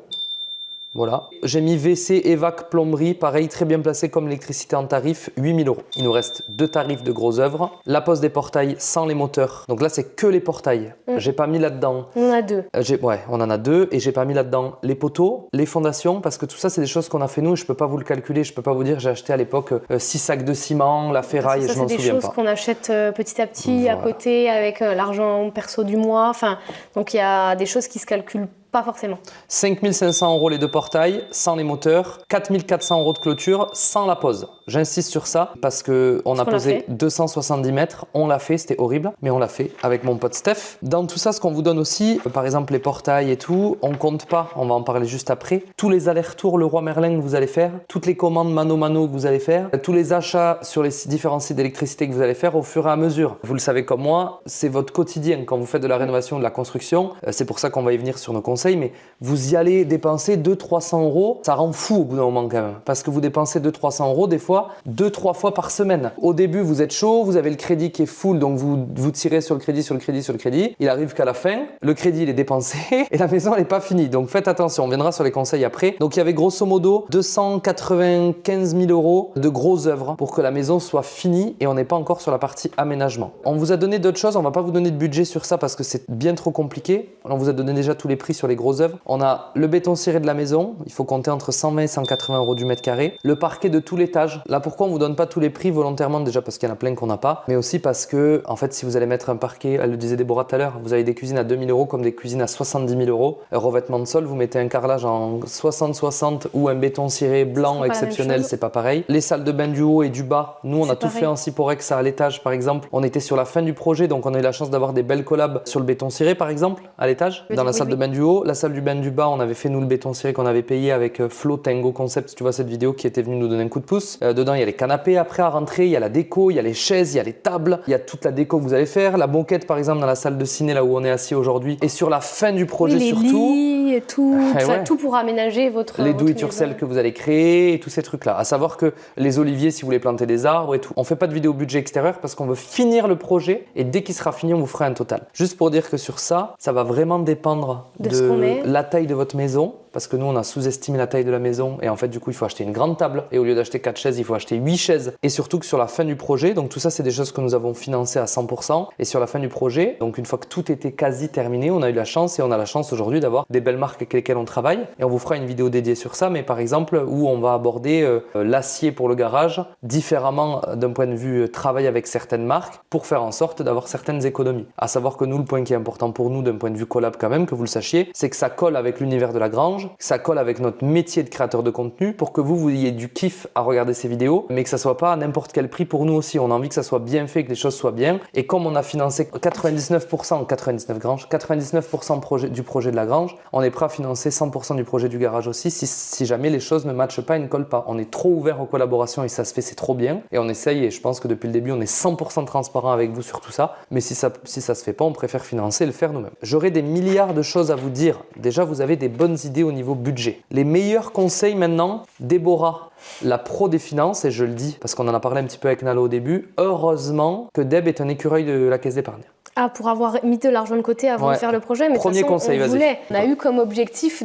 Voilà. J'ai mis WC, évac, plomberie, pareil, très bien placé comme l'électricité en tarif, 8 000 €. Il nous reste 2 tarifs de gros œuvres. La pose des portails sans les moteurs. Donc là, c'est que les portails. J'ai pas mis là-dedans.
On en a 2.
Ouais, on en a 2 et j'ai pas mis là-dedans les poteaux, les fondations, parce que tout ça, c'est des choses qu'on a fait nous. Je peux pas vous le calculer, je peux pas vous dire. J'ai acheté à l'époque 6 sacs de ciment, la ferraille, je m'en souviens pas.
C'est des choses qu'on achète petit à petit à côté avec l'argent perso du mois. Enfin, donc il y a des choses qui se calculent pas forcément.
5 500 € les 2 portails, sans les moteurs. 4 400 € de clôture, sans la pose. J'insiste sur ça parce qu'on a posé 270 mètres. On l'a fait, c'était horrible, mais on l'a fait avec mon pote Steph. Dans tout ça, ce qu'on vous donne aussi, par exemple les portails et tout, on compte pas, on va en parler juste après, tous les allers-retours Leroy Merlin que vous allez faire, toutes les commandes mano-mano que vous allez faire, tous les achats sur les différents sites d'électricité que vous allez faire au fur et à mesure. Vous le savez comme moi, c'est votre quotidien quand vous faites de la rénovation, de la construction. C'est pour ça qu'on va y venir sur nos conseils. Mais vous y allez dépenser 200-300 €, ça rend fou au bout d'un moment quand même. Parce que vous dépensez 200-300 € des fois, 2-3 fois par semaine. Au début, vous êtes chaud, vous avez le crédit qui est full, donc vous tirez sur le crédit, sur le crédit, sur le crédit. Il arrive qu'à la fin, le crédit il est dépensé et la maison elle n'est pas finie. Donc faites attention, on viendra sur les conseils après. Donc il y avait grosso modo 295 000 € de grosses œuvres pour que la maison soit finie et on n'est pas encore sur la partie aménagement. On vous a donné d'autres choses, on va pas vous donner de budget sur ça parce que c'est bien trop compliqué. On vous a donné déjà tous les prix sur les grosses œuvres. On a le béton ciré de la maison, il faut compter entre 120 et 180 € du mètre carré. Le parquet de tout l'étage. Là, pourquoi on vous donne pas tous les prix volontairement? Déjà parce qu'il y en a plein qu'on n'a pas, mais aussi parce que, en fait, si vous allez mettre un parquet, elle le disait Déborah tout à l'heure, vous avez des cuisines à 2 000 € comme des cuisines à 70 000 €. Revêtement de sol, vous mettez un carrelage en 60-60 ou un béton ciré blanc exceptionnel, c'est pas pareil. Les salles de bain du haut et du bas, nous on a tout fait en Ciporex à l'étage par exemple. On était sur la fin du projet, donc on a eu la chance d'avoir des belles collabs sur le béton ciré par exemple, à l'étage, dans la salle de bain du haut. La salle du bain du bas, on avait fait nous le béton ciré qu'on avait payé avec Flo Tango Concept, si tu vois cette vidéo, qui était venu nous donner un coup de pouce. Dedans, il y a les canapés après à rentrer, il y a la déco, il y a les chaises, il y a les tables, il y a toute la déco que vous allez faire. La banquette par exemple dans la salle de ciné là où on est assis aujourd'hui. Et sur la fin du projet surtout.
Lits et tout, tout pour aménager votre
les do it yourself que vous allez créer et tous ces trucs là. À savoir que les oliviers, si vous voulez planter des arbres et tout, on fait pas de vidéo budget extérieur parce qu'on veut finir le projet et dès qu'il sera fini, on vous fera un total. Juste pour dire que sur ça, ça va vraiment dépendre de la taille de votre maison. parce que nous on a sous-estimé la taille de la maison et en fait du coup il faut acheter une grande table et au lieu d'acheter 4 chaises il faut acheter 8 chaises et surtout que sur la fin du projet, donc tout ça c'est des choses que nous avons financées à 100% et sur la fin du projet, donc une fois que tout était quasi terminé, on a eu la chance et on a la chance aujourd'hui d'avoir des belles marques avec lesquelles on travaille et on vous fera une vidéo dédiée sur ça, mais par exemple où on va aborder l'acier pour le garage différemment d'un point de vue travail avec certaines marques pour faire en sorte d'avoir certaines économies. À savoir que nous, le point qui est important pour nous d'un point de vue collab quand même, que vous le sachiez, c'est que ça colle avec l'univers de la grange, que ça colle avec notre métier de créateur de contenu pour que vous ayez du kiff à regarder ces vidéos, mais que ça soit pas à n'importe quel prix pour nous aussi. On a envie que ça soit bien fait, que les choses soient bien. Et comme on a financé 99% du projet de la grange, on est prêt à financer 100% du projet du garage aussi si jamais les choses ne matchent pas et ne collent pas. On est trop ouvert aux collaborations et ça se fait, c'est trop bien. Et on essaye, et je pense que depuis le début, on est 100% transparent avec vous sur tout ça. Mais si ça se fait pas, on préfère financer et le faire nous-mêmes. J'aurais des milliards de choses à vous dire. Déjà, vous avez des bonnes idées au niveau budget. Les meilleurs conseils maintenant, Déborah, la pro des finances, et je le dis parce qu'on en a parlé un petit peu avec Nalo au début, heureusement que Deb est un écureuil de la caisse d'épargne.
Ah, pour avoir mis de l'argent de côté avant de faire le projet, mais
premier conseil, vas-y.
On a eu comme objectif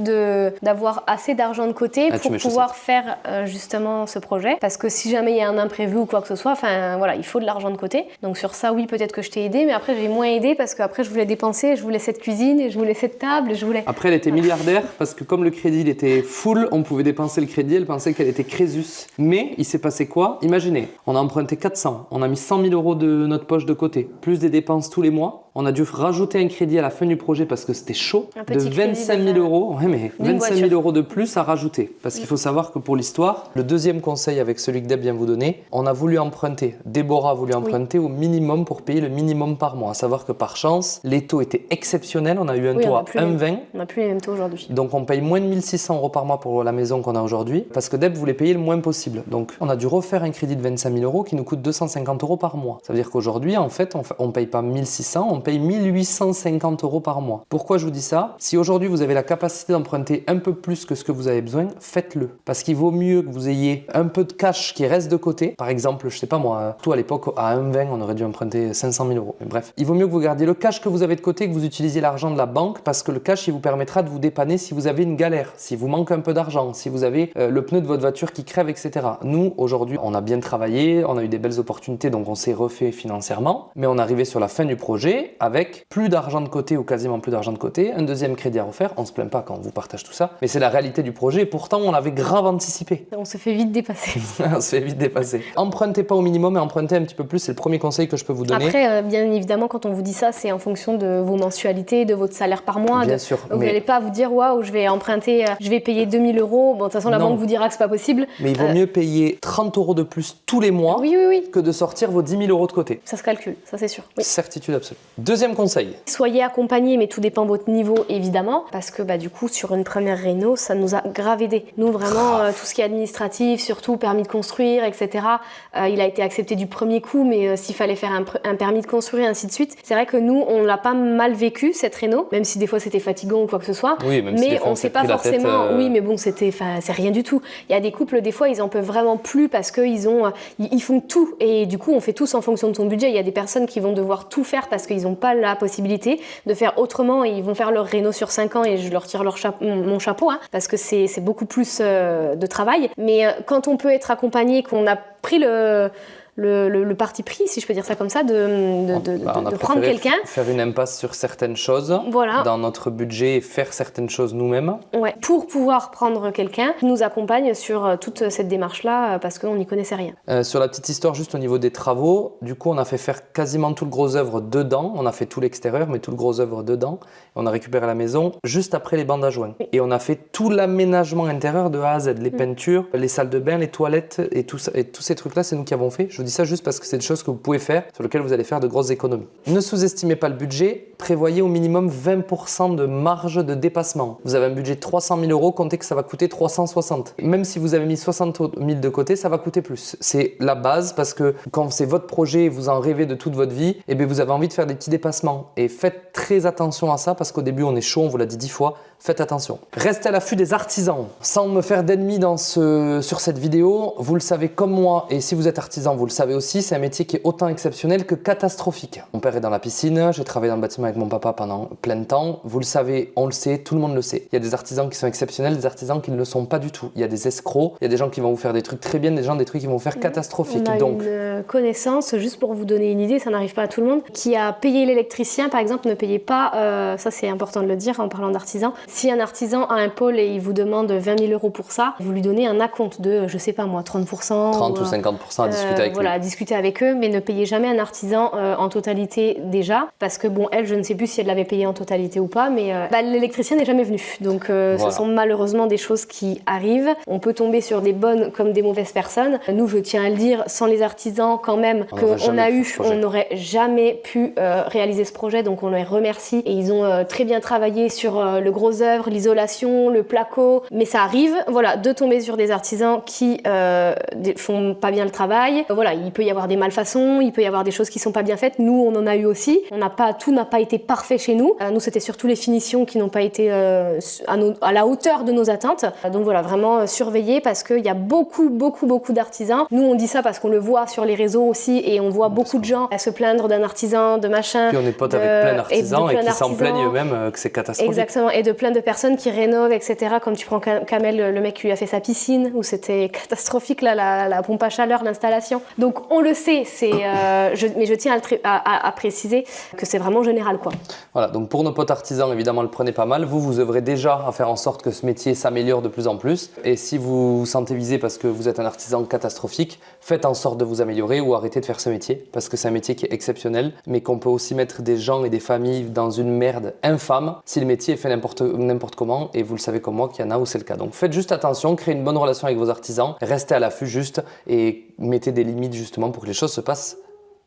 d'avoir assez d'argent de côté pour pouvoir faire justement ce projet. Parce que si jamais il y a un imprévu ou quoi que ce soit, enfin voilà, il faut de l'argent de côté. Donc sur ça, oui, peut-être que je t'ai aidé, mais après j'ai moins aidé parce qu'après je voulais dépenser, je voulais cette cuisine, et je voulais cette table, et je voulais.
Après, elle était milliardaire parce que comme le crédit il était full, on pouvait dépenser le crédit. Elle pensait qu'elle était Crésus. Mais il s'est passé quoi? Imaginez, on a emprunté 400, on a mis 100 000 € de notre poche de côté, plus des dépenses tous les mois. On a dû rajouter un crédit à la fin du projet parce que c'était chaud, de 25 000 €. Ouais, mais 25 000 € de plus à rajouter. Parce qu'il faut savoir que pour l'histoire, le deuxième conseil avec celui que Deb vient vous donner, on a voulu emprunter, Déborah a voulu emprunter au minimum pour payer le minimum par mois. À savoir que par chance, les taux étaient exceptionnels. On a eu un taux à 1,20.
On n'a plus les mêmes taux aujourd'hui.
Donc on paye moins de 1 600 € par mois pour la maison qu'on a aujourd'hui parce que Deb voulait payer le moins possible. Donc on a dû refaire un crédit de 25 000 € qui nous coûte 250 € par mois. Ça veut dire qu'aujourd'hui, en fait, on ne paye pas 1 600, on paye 1 850 € par mois. Pourquoi je vous dis ça? Si aujourd'hui vous avez la capacité d'emprunter un peu plus que ce que vous avez besoin, faites-le. Parce qu'il vaut mieux que vous ayez un peu de cash qui reste de côté. Par exemple, je sais pas moi, tout à l'époque à 1,20 on aurait dû emprunter 500 000 €. Mais bref, il vaut mieux que vous gardiez le cash que vous avez de côté, que vous utilisiez l'argent de la banque parce que le cash il vous permettra de vous dépanner si vous avez une galère, si vous manque un peu d'argent, si vous avez le pneu de votre voiture qui crève, etc. Nous aujourd'hui on a bien travaillé, on a eu des belles opportunités donc on s'est refait financièrement, mais on arrivait sur la fin du projet avec plus d'argent de côté ou quasiment plus d'argent de côté, un deuxième crédit à refaire, on se plaint pas quand on vous partage tout ça, mais c'est la réalité du projet et pourtant on l'avait grave anticipé.
On se fait vite dépasser.
On se fait vite dépasser. Empruntez pas au minimum et empruntez un petit peu plus, c'est le premier conseil que je peux vous donner.
Après, bien évidemment, quand on vous dit ça, c'est en fonction de vos mensualités, de votre salaire par mois.
Bien sûr.
Vous n'allez pas vous dire, waouh, je vais emprunter, je vais payer 2 000 €. Bon, de toute façon, la banque vous dira que c'est pas possible.
Mais il vaut mieux payer 30 € de plus tous les mois que de sortir vos 10 000 € de côté.
Ça se calcule, ça c'est sûr. Oui.
Certitude absolue. Deuxième conseil.
Soyez accompagné, mais tout dépend de votre niveau évidemment, parce que du coup sur une première réno, ça nous a grave aidé. Nous vraiment, tout ce qui est administratif, surtout permis de construire, etc. Il a été accepté du premier coup, mais s'il fallait faire un permis de construire, ainsi de suite. C'est vrai que nous, on l'a pas mal vécu cette réno, même si des fois c'était fatigant ou quoi que ce soit.
Oui, même
mais
si des fois
on sait pas forcément. Oui, mais bon, c'est rien du tout. Il y a des couples, des fois, ils en peuvent vraiment plus parce qu'ils font tout et du coup, on fait tous en fonction de son budget. Il y a des personnes qui vont devoir tout faire parce qu'ils n'ont pas la possibilité de faire autrement et ils vont faire leur réno sur 5 ans et je leur tire mon chapeau parce que c'est beaucoup plus de travail. Mais quand on peut être accompagné, qu'on a pris le parti pris, si je peux dire ça comme ça, de prendre quelqu'un.
Faire une impasse sur certaines choses dans notre budget et faire certaines choses nous-mêmes.
Ouais, pour pouvoir prendre quelqu'un qui nous accompagne sur toute cette démarche-là parce qu'on n'y connaissait rien.
Sur la petite histoire, juste au niveau des travaux, du coup, on a fait faire quasiment tout le gros œuvre dedans. On a fait tout l'extérieur, mais tout le gros œuvre dedans. On a récupéré la maison juste après les bandes à joints. Oui. Et on a fait tout l'aménagement intérieur de A à Z, les peintures, les salles de bain, les toilettes et tout ça, et tous ces trucs-là, c'est nous qui avons fait. Je dis ça juste parce que c'est des choses que vous pouvez faire, sur lesquelles vous allez faire de grosses économies. Ne sous-estimez pas le budget, prévoyez au minimum 20% de marge de dépassement. Vous avez un budget de 300 000 €, comptez que ça va coûter 360. Même si vous avez mis 60 000 de côté, ça va coûter plus. C'est la base parce que quand c'est votre projet et vous en rêvez de toute votre vie, et bien vous avez envie de faire des petits dépassements. Et faites très attention à ça parce qu'au début on est chaud, on vous l'a dit 10 fois, faites attention. Restez à l'affût des artisans. Sans me faire d'ennemis sur cette vidéo, vous le savez comme moi, et si vous êtes artisan, vous le savez aussi, c'est un métier qui est autant exceptionnel que catastrophique. Mon père est dans la piscine, j'ai travaillé dans le bâtiment avec mon papa pendant plein de temps. Vous le savez, on le sait, tout le monde le sait. Il y a des artisans qui sont exceptionnels, des artisans qui ne le sont pas du tout. Il y a des escrocs, il y a des gens qui vont vous faire des trucs très bien, des trucs qui vont vous faire catastrophiques.
On a
Donc,
une connaissance, juste pour vous donner une idée, ça n'arrive pas à tout le monde, qui a payé l'électricien, par exemple, ne payez pas, ça c'est important de le dire en parlant d'artisan. Si un artisan a un pôle et il vous demande 20 000 € pour ça, vous lui donnez un acompte de, je sais pas moi, 30%.
30 ou 50% à discuter avec
voilà,
lui.
à discuter avec eux, mais ne payez jamais un artisan en totalité déjà, parce que bon, elle, je ne sais plus si elle l'avait payé en totalité ou pas, mais l'électricien n'est jamais venu. Donc
Voilà.
ce sont malheureusement des choses qui arrivent. On peut tomber sur des bonnes comme des mauvaises personnes. Nous, je tiens à le dire, sans les artisans quand même qu'on a eu, on n'aurait jamais pu réaliser ce projet, donc on les remercie. Et ils ont très bien travaillé sur le gros œuvre, l'isolation, le placo, mais ça arrive, voilà, de tomber sur des artisans qui font pas bien le travail. Voilà, il peut y avoir des malfaçons, il peut y avoir des choses qui sont pas bien faites. Nous, on en a eu aussi. Tout n'a pas été parfait chez nous. Nous, c'était surtout les finitions qui n'ont pas été à la hauteur de nos attentes. Donc voilà, vraiment surveiller parce qu'il y a beaucoup d'artisans. Nous, on dit ça parce qu'on le voit sur les réseaux aussi et on voit beaucoup de gens se plaindre d'un artisan, de machin.
Puis on est potes avec plein d'artisans et qui s'en plaignent eux-mêmes que c'est catastrophique.
Exactement, et de plein de personnes qui rénovent, etc. Comme tu prends Kamel, le mec qui lui a fait sa piscine, où c'était catastrophique là, la pompe à chaleur, l'installation. Donc on le sait, mais je tiens à préciser que c'est vraiment général, quoi.
Voilà, donc pour nos potes artisans, évidemment, le prenez pas mal. Vous œuvrez déjà à faire en sorte que ce métier s'améliore de plus en plus. Et si vous vous sentez visé parce que vous êtes un artisan catastrophique, faites en sorte de vous améliorer ou arrêtez de faire ce métier parce que c'est un métier qui est exceptionnel, mais qu'on peut aussi mettre des gens et des familles dans une merde infâme si le métier est fait n'importe comment, et vous le savez comme moi qu'il y en a où c'est le cas. Donc faites juste attention, créez une bonne relation avec vos artisans, restez à l'affût juste et mettez des limites justement pour que les choses se passent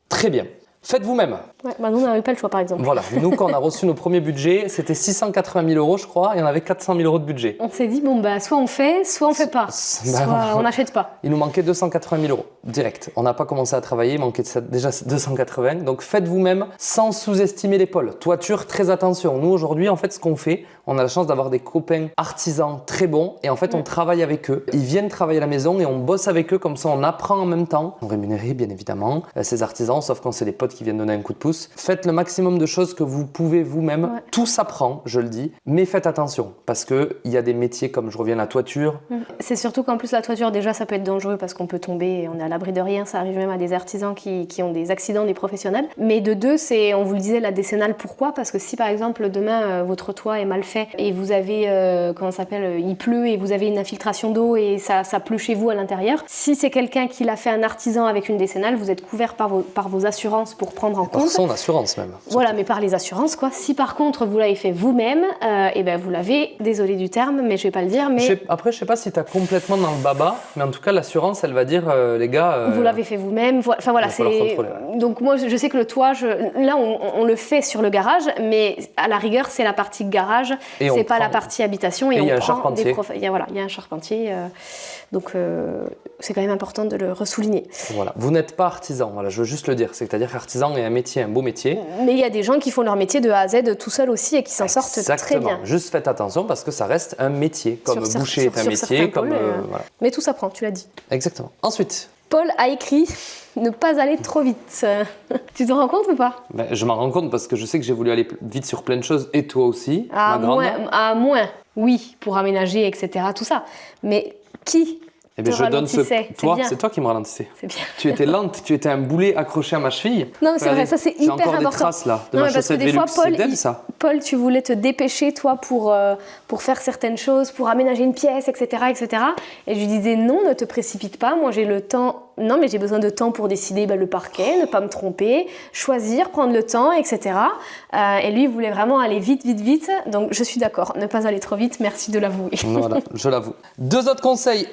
très bien. Faites vous-même.
Ouais, bah nous, on n'avait pas le choix, par exemple.
Voilà, nous, quand on a reçu nos premiers budgets, c'était 680 000 €, je crois, et on avait 400 000 € de budget.
On s'est dit, bon, bah, soit on fait pas. Soit on n'achète pas.
Il nous manquait 280 000 € direct. On n'a pas commencé à travailler, il manquait déjà 280. Donc faites vous-même sans sous-estimer l'épaule. Toiture, très attention. Nous, aujourd'hui, en fait, ce qu'on fait, on a la chance d'avoir des copains artisans très bons et en fait, on travaille avec eux. Ils viennent travailler à la maison et on bosse avec eux, comme ça, on apprend en même temps. On rémunère, bien évidemment, ces artisans, sauf quand c'est des potes qui viennent donner un coup de pouce. Faites le maximum de choses que vous pouvez vous-même. Ouais. Tout s'apprend, je le dis, mais faites attention parce qu'il y a des métiers comme, je reviens à la toiture.
C'est surtout qu'en plus la toiture, déjà, ça peut être dangereux parce qu'on peut tomber et on est à l'abri de rien. Ça arrive même à des artisans qui ont des accidents, des professionnels. Mais de deux, c'est, on vous le disait, la décennale. Pourquoi ? Parce que si par exemple demain votre toit est mal fait et vous avez, il pleut et vous avez une infiltration d'eau et ça pleut chez vous à l'intérieur, si c'est quelqu'un qui l'a fait un artisan avec une décennale, vous êtes couvert par vos assurances pour prendre en compte.
Par son assurance même.
Voilà, mais par les assurances, quoi. Si par contre vous l'avez fait vous-même, et ben vous l'avez, désolé du terme, mais je vais pas le dire. Mais
après, je sais pas si tu as complètement dans le baba, mais en tout cas, l'assurance, elle va dire, les gars.
Vous l'avez fait vous-même. Enfin voilà, c'est. Donc moi, je sais que le toit, là, on le fait sur le garage, mais à la rigueur, c'est la partie garage, c'est pas la partie habitation, et on prend des il y a un charpentier. Donc c'est quand même important de le ressouligner.
Voilà, vous n'êtes pas artisan, voilà, je veux juste le dire, c'est-à-dire qu'artisan est un métier, un beau métier.
Mais il y a des gens qui font leur métier de A à Z tout seuls aussi et qui s'en sortent très bien.
Juste faites attention parce que ça reste un métier, comme boucher est un métier, comme voilà.
Mais tout s'apprend, tu l'as dit.
Exactement. Ensuite,
Paul a écrit ne pas aller trop vite. Tu t'en rends compte ou pas ?
Je m'en rends compte parce que je sais que j'ai voulu aller vite sur plein de choses et toi aussi, ma grande.
Moins, oui, pour aménager, etc. Tout ça. Mais qui ?
Je donne c'est toi qui me ralentissais.
C'est bien.
Tu étais lente, tu étais un boulet accroché à ma cheville.
Non, mais c'est vrai, ça c'est hyper important.
J'ai encore des traces là de ma chaussette Velux, c'est d'elle ça.
Paul, tu voulais te dépêcher toi pour faire certaines choses, pour aménager une pièce, etc., etc. Et je lui disais non, ne te précipite pas. Moi j'ai le temps. Non, mais j'ai besoin de temps pour décider le parquet, ne pas me tromper, choisir, prendre le temps, etc. Et lui, il voulait vraiment aller vite. Donc je suis d'accord, ne pas aller trop vite. Merci de l'avouer.
Voilà, je l'avoue. 2 autres conseils.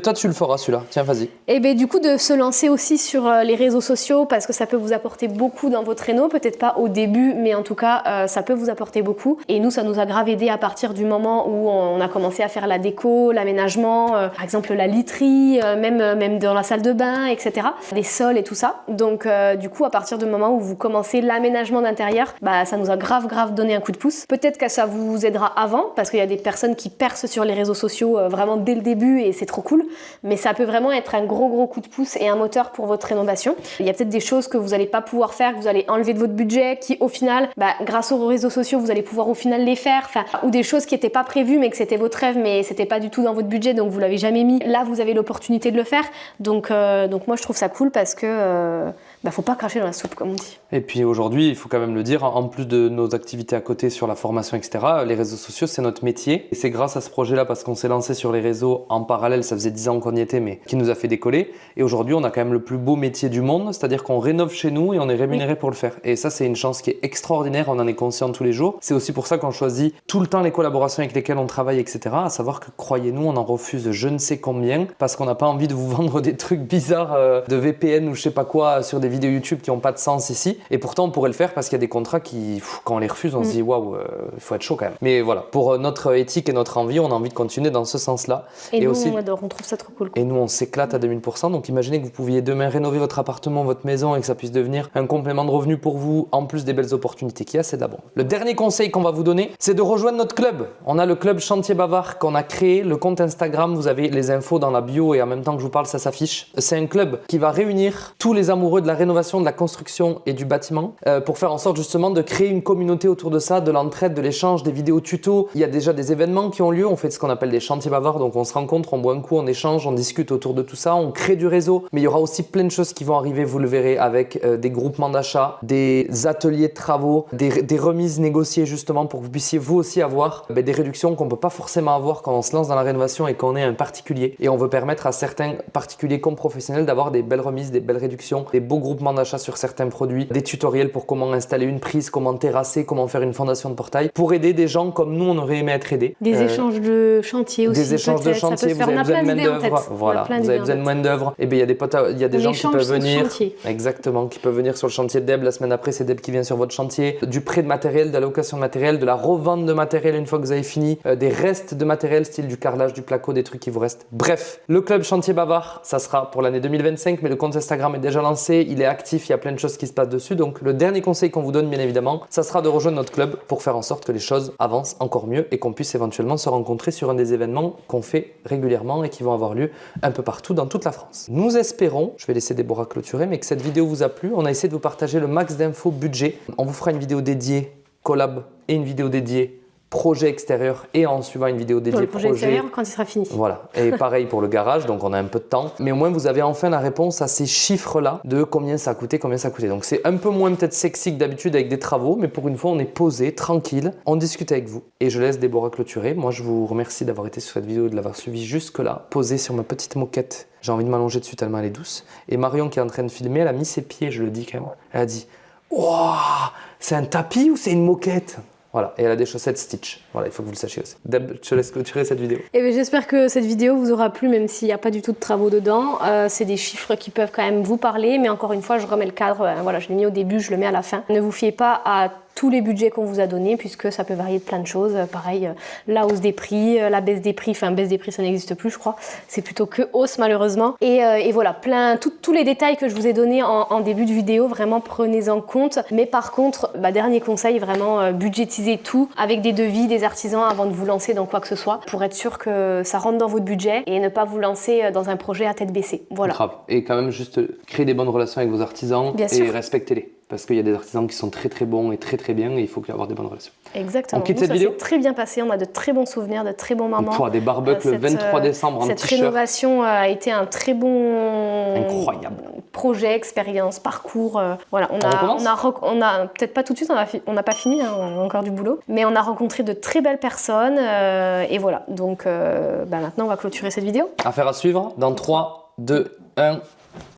Toi, tu le feras celui-là. Tiens, vas-y.
Et du coup, de se lancer aussi sur les réseaux sociaux parce que ça peut vous apporter beaucoup dans votre réno. Peut-être pas au début, mais en tout cas, ça peut vous apporter beaucoup. Et nous, ça nous a grave aidé à partir du moment où on a commencé à faire la déco, l'aménagement, par exemple la literie, même dans la salle de bain, etc. Des sols et tout ça. Donc, du coup, à partir du moment où vous commencez l'aménagement d'intérieur, ça nous a grave donné un coup de pouce. Peut-être que ça vous aidera avant parce qu'il y a des personnes qui percent sur les réseaux sociaux vraiment dès le début et c'est trop cool. cool, mais ça peut vraiment être un gros coup de pouce et un moteur pour votre rénovation. Il y a peut-être des choses que vous n'allez pas pouvoir faire, que vous allez enlever de votre budget, qui au final, grâce aux réseaux sociaux, vous allez pouvoir au final les faire, ou des choses qui n'étaient pas prévues mais que c'était votre rêve, mais c'était pas du tout dans votre budget, donc vous l'avez jamais mis. Là, vous avez l'opportunité de le faire, donc moi je trouve ça cool parce que faut pas cracher dans la soupe, comme on dit.
Et puis aujourd'hui, il faut quand même le dire, en plus de nos activités à côté sur la formation, etc., les réseaux sociaux, c'est notre métier. Et c'est grâce à ce projet-là, parce qu'on s'est lancé sur les réseaux en parallèle, ça faisait 10 ans qu'on y était, mais qui nous a fait décoller. Et aujourd'hui, on a quand même le plus beau métier du monde, c'est-à-dire qu'on rénove chez nous et on est rémunéré pour le faire. Et ça, c'est une chance qui est extraordinaire, on en est conscient tous les jours. C'est aussi pour ça qu'on choisit tout le temps les collaborations avec lesquelles on travaille, etc. À savoir que, croyez-nous, on en refuse je ne sais combien, parce qu'on n'a pas envie de vous vendre des trucs bizarres de VPN ou je sais pas quoi sur des vidéos YouTube qui n'ont pas de sens ici. Et pourtant, on pourrait le faire parce qu'il y a des contrats qui, quand on les refuse, on se dit waouh, il faut être chaud quand même. Mais voilà, pour notre éthique et notre envie, on a envie de continuer dans ce sens-là.
Et nous,
aussi,
on adore, on trouve ça trop cool.
Et nous, on s'éclate à 2000%. Donc imaginez que vous pouviez demain rénover votre appartement, votre maison et que ça puisse devenir un complément de revenu pour vous, en plus des belles opportunités qu'il y a, c'est de la bombe. Le dernier conseil qu'on va vous donner, c'est de rejoindre notre club. On a le club Chantier Bavard qu'on a créé, le compte Instagram, vous avez les infos dans la bio et en même temps que je vous parle, ça s'affiche. C'est un club qui va réunir tous les amoureux de la rénovation, de la construction et du bâtiment pour faire en sorte justement de créer une communauté autour de ça, de l'entraide, de l'échange, des vidéos tutos. Il y a déjà des événements qui ont lieu, on fait ce qu'on appelle des chantiers bavards, donc on se rencontre, on boit un coup, on échange, on discute autour de tout ça, on crée du réseau, mais il y aura aussi plein de choses qui vont arriver, vous le verrez, avec des groupements d'achat, des ateliers de travaux, des remises négociées justement pour que vous puissiez vous aussi avoir des réductions qu'on ne peut pas forcément avoir quand on se lance dans la rénovation et qu'on est un particulier. Et on veut permettre à certains particuliers comme professionnels d'avoir des belles remises, des belles réductions, des beaux groupements d'achat sur certains produits, des tutoriels pour comment installer une prise, comment terrasser, comment faire une fondation de portail, pour aider des gens comme nous on aurait aimé être aidés.
Des échanges de chantier aussi.
Des échanges de chantier, vous avez besoin de main d'œuvre. Voilà, vous avez besoin de main d'œuvre. Et bien il y a des potes, il y a des gens qui peuvent venir. Exactement, qui peuvent venir sur le chantier de Deb. La semaine après, c'est Deb qui vient sur votre chantier. Du prêt de matériel, de la location de matériel, de la revente de matériel une fois que vous avez fini, des restes de matériel, style du carrelage, du placo, des trucs qui vous restent. Bref, le club Chantier Bavard, ça sera pour l'année 2025, mais le compte Instagram est déjà lancé, il est actif, il y a plein de choses qui se passent dessus. Donc le dernier conseil qu'on vous donne, bien évidemment, ça sera de rejoindre notre club pour faire en sorte que les choses avancent encore mieux et qu'on puisse éventuellement se rencontrer sur un des événements qu'on fait régulièrement et qui vont avoir lieu un peu partout dans toute la France. Nous espérons, je vais laisser Déborah clôturer, mais que cette vidéo vous a plu. On a essayé de vous partager le max d'infos budget. On vous fera une vidéo dédiée collab et une vidéo dédiée projet extérieur et en suivant une vidéo dédiée
projet extérieur quand il sera fini.
Voilà, et pareil pour le garage, donc on a un peu de temps. Mais au moins vous avez enfin la réponse à ces chiffres-là de combien ça a coûté, combien ça a coûté. Donc c'est un peu moins peut-être sexy que d'habitude avec des travaux, mais pour une fois on est posé, tranquille, on discute avec vous. Et je laisse Déborah clôturer. Moi je vous remercie d'avoir été sur cette vidéo et de l'avoir suivi jusque-là, posé sur ma petite moquette. J'ai envie de m'allonger dessus tellement elle est douce. Et Marion qui est en train de filmer, elle a mis ses pieds, je le dis quand même. Elle a dit « Waouh, c'est un tapis ou c'est une moquette ?» Voilà, et elle a des chaussettes Stitch. Voilà, il faut que vous le sachiez aussi. Deb, je te laisse clôturer cette vidéo.
Et bien, j'espère que cette vidéo vous aura plu, même s'il n'y a pas du tout de travaux dedans. C'est des chiffres qui peuvent quand même vous parler, mais encore une fois, je remets le cadre. Voilà, je l'ai mis au début, je le mets à la fin. Ne vous fiez pas à tous les budgets qu'on vous a donnés, puisque ça peut varier de plein de choses. Pareil, la hausse des prix, la baisse des prix, enfin baisse des prix ça n'existe plus je crois, c'est plutôt que hausse malheureusement. Et voilà, tous les détails que je vous ai donnés en début de vidéo, vraiment prenez en compte. Mais par contre, dernier conseil, vraiment budgétisez tout avec des devis, des artisans avant de vous lancer dans quoi que ce soit, pour être sûr que ça rentre dans votre budget et ne pas vous lancer dans un projet à tête baissée. Voilà.
Grave. Et quand même juste créer des bonnes relations avec vos artisans et respectez-les. Parce qu'il y a des artisans qui sont très très bons et très très bien et il faut avoir des bonnes relations.
Exactement.
On quitte cette vidéo.
Ça s'est très bien passé, on a de très bons souvenirs, de très bons moments.
On des barbecues le 23 décembre en t-shirt.
Cette rénovation a été un très bon
incroyable
projet, expérience, parcours. Voilà, on a peut-être pas tout de suite, on n'a pas fini, hein, on a encore du boulot, mais on a rencontré de très belles personnes et voilà. Donc maintenant on va clôturer cette vidéo.
Affaire à suivre dans 3, 2, 1.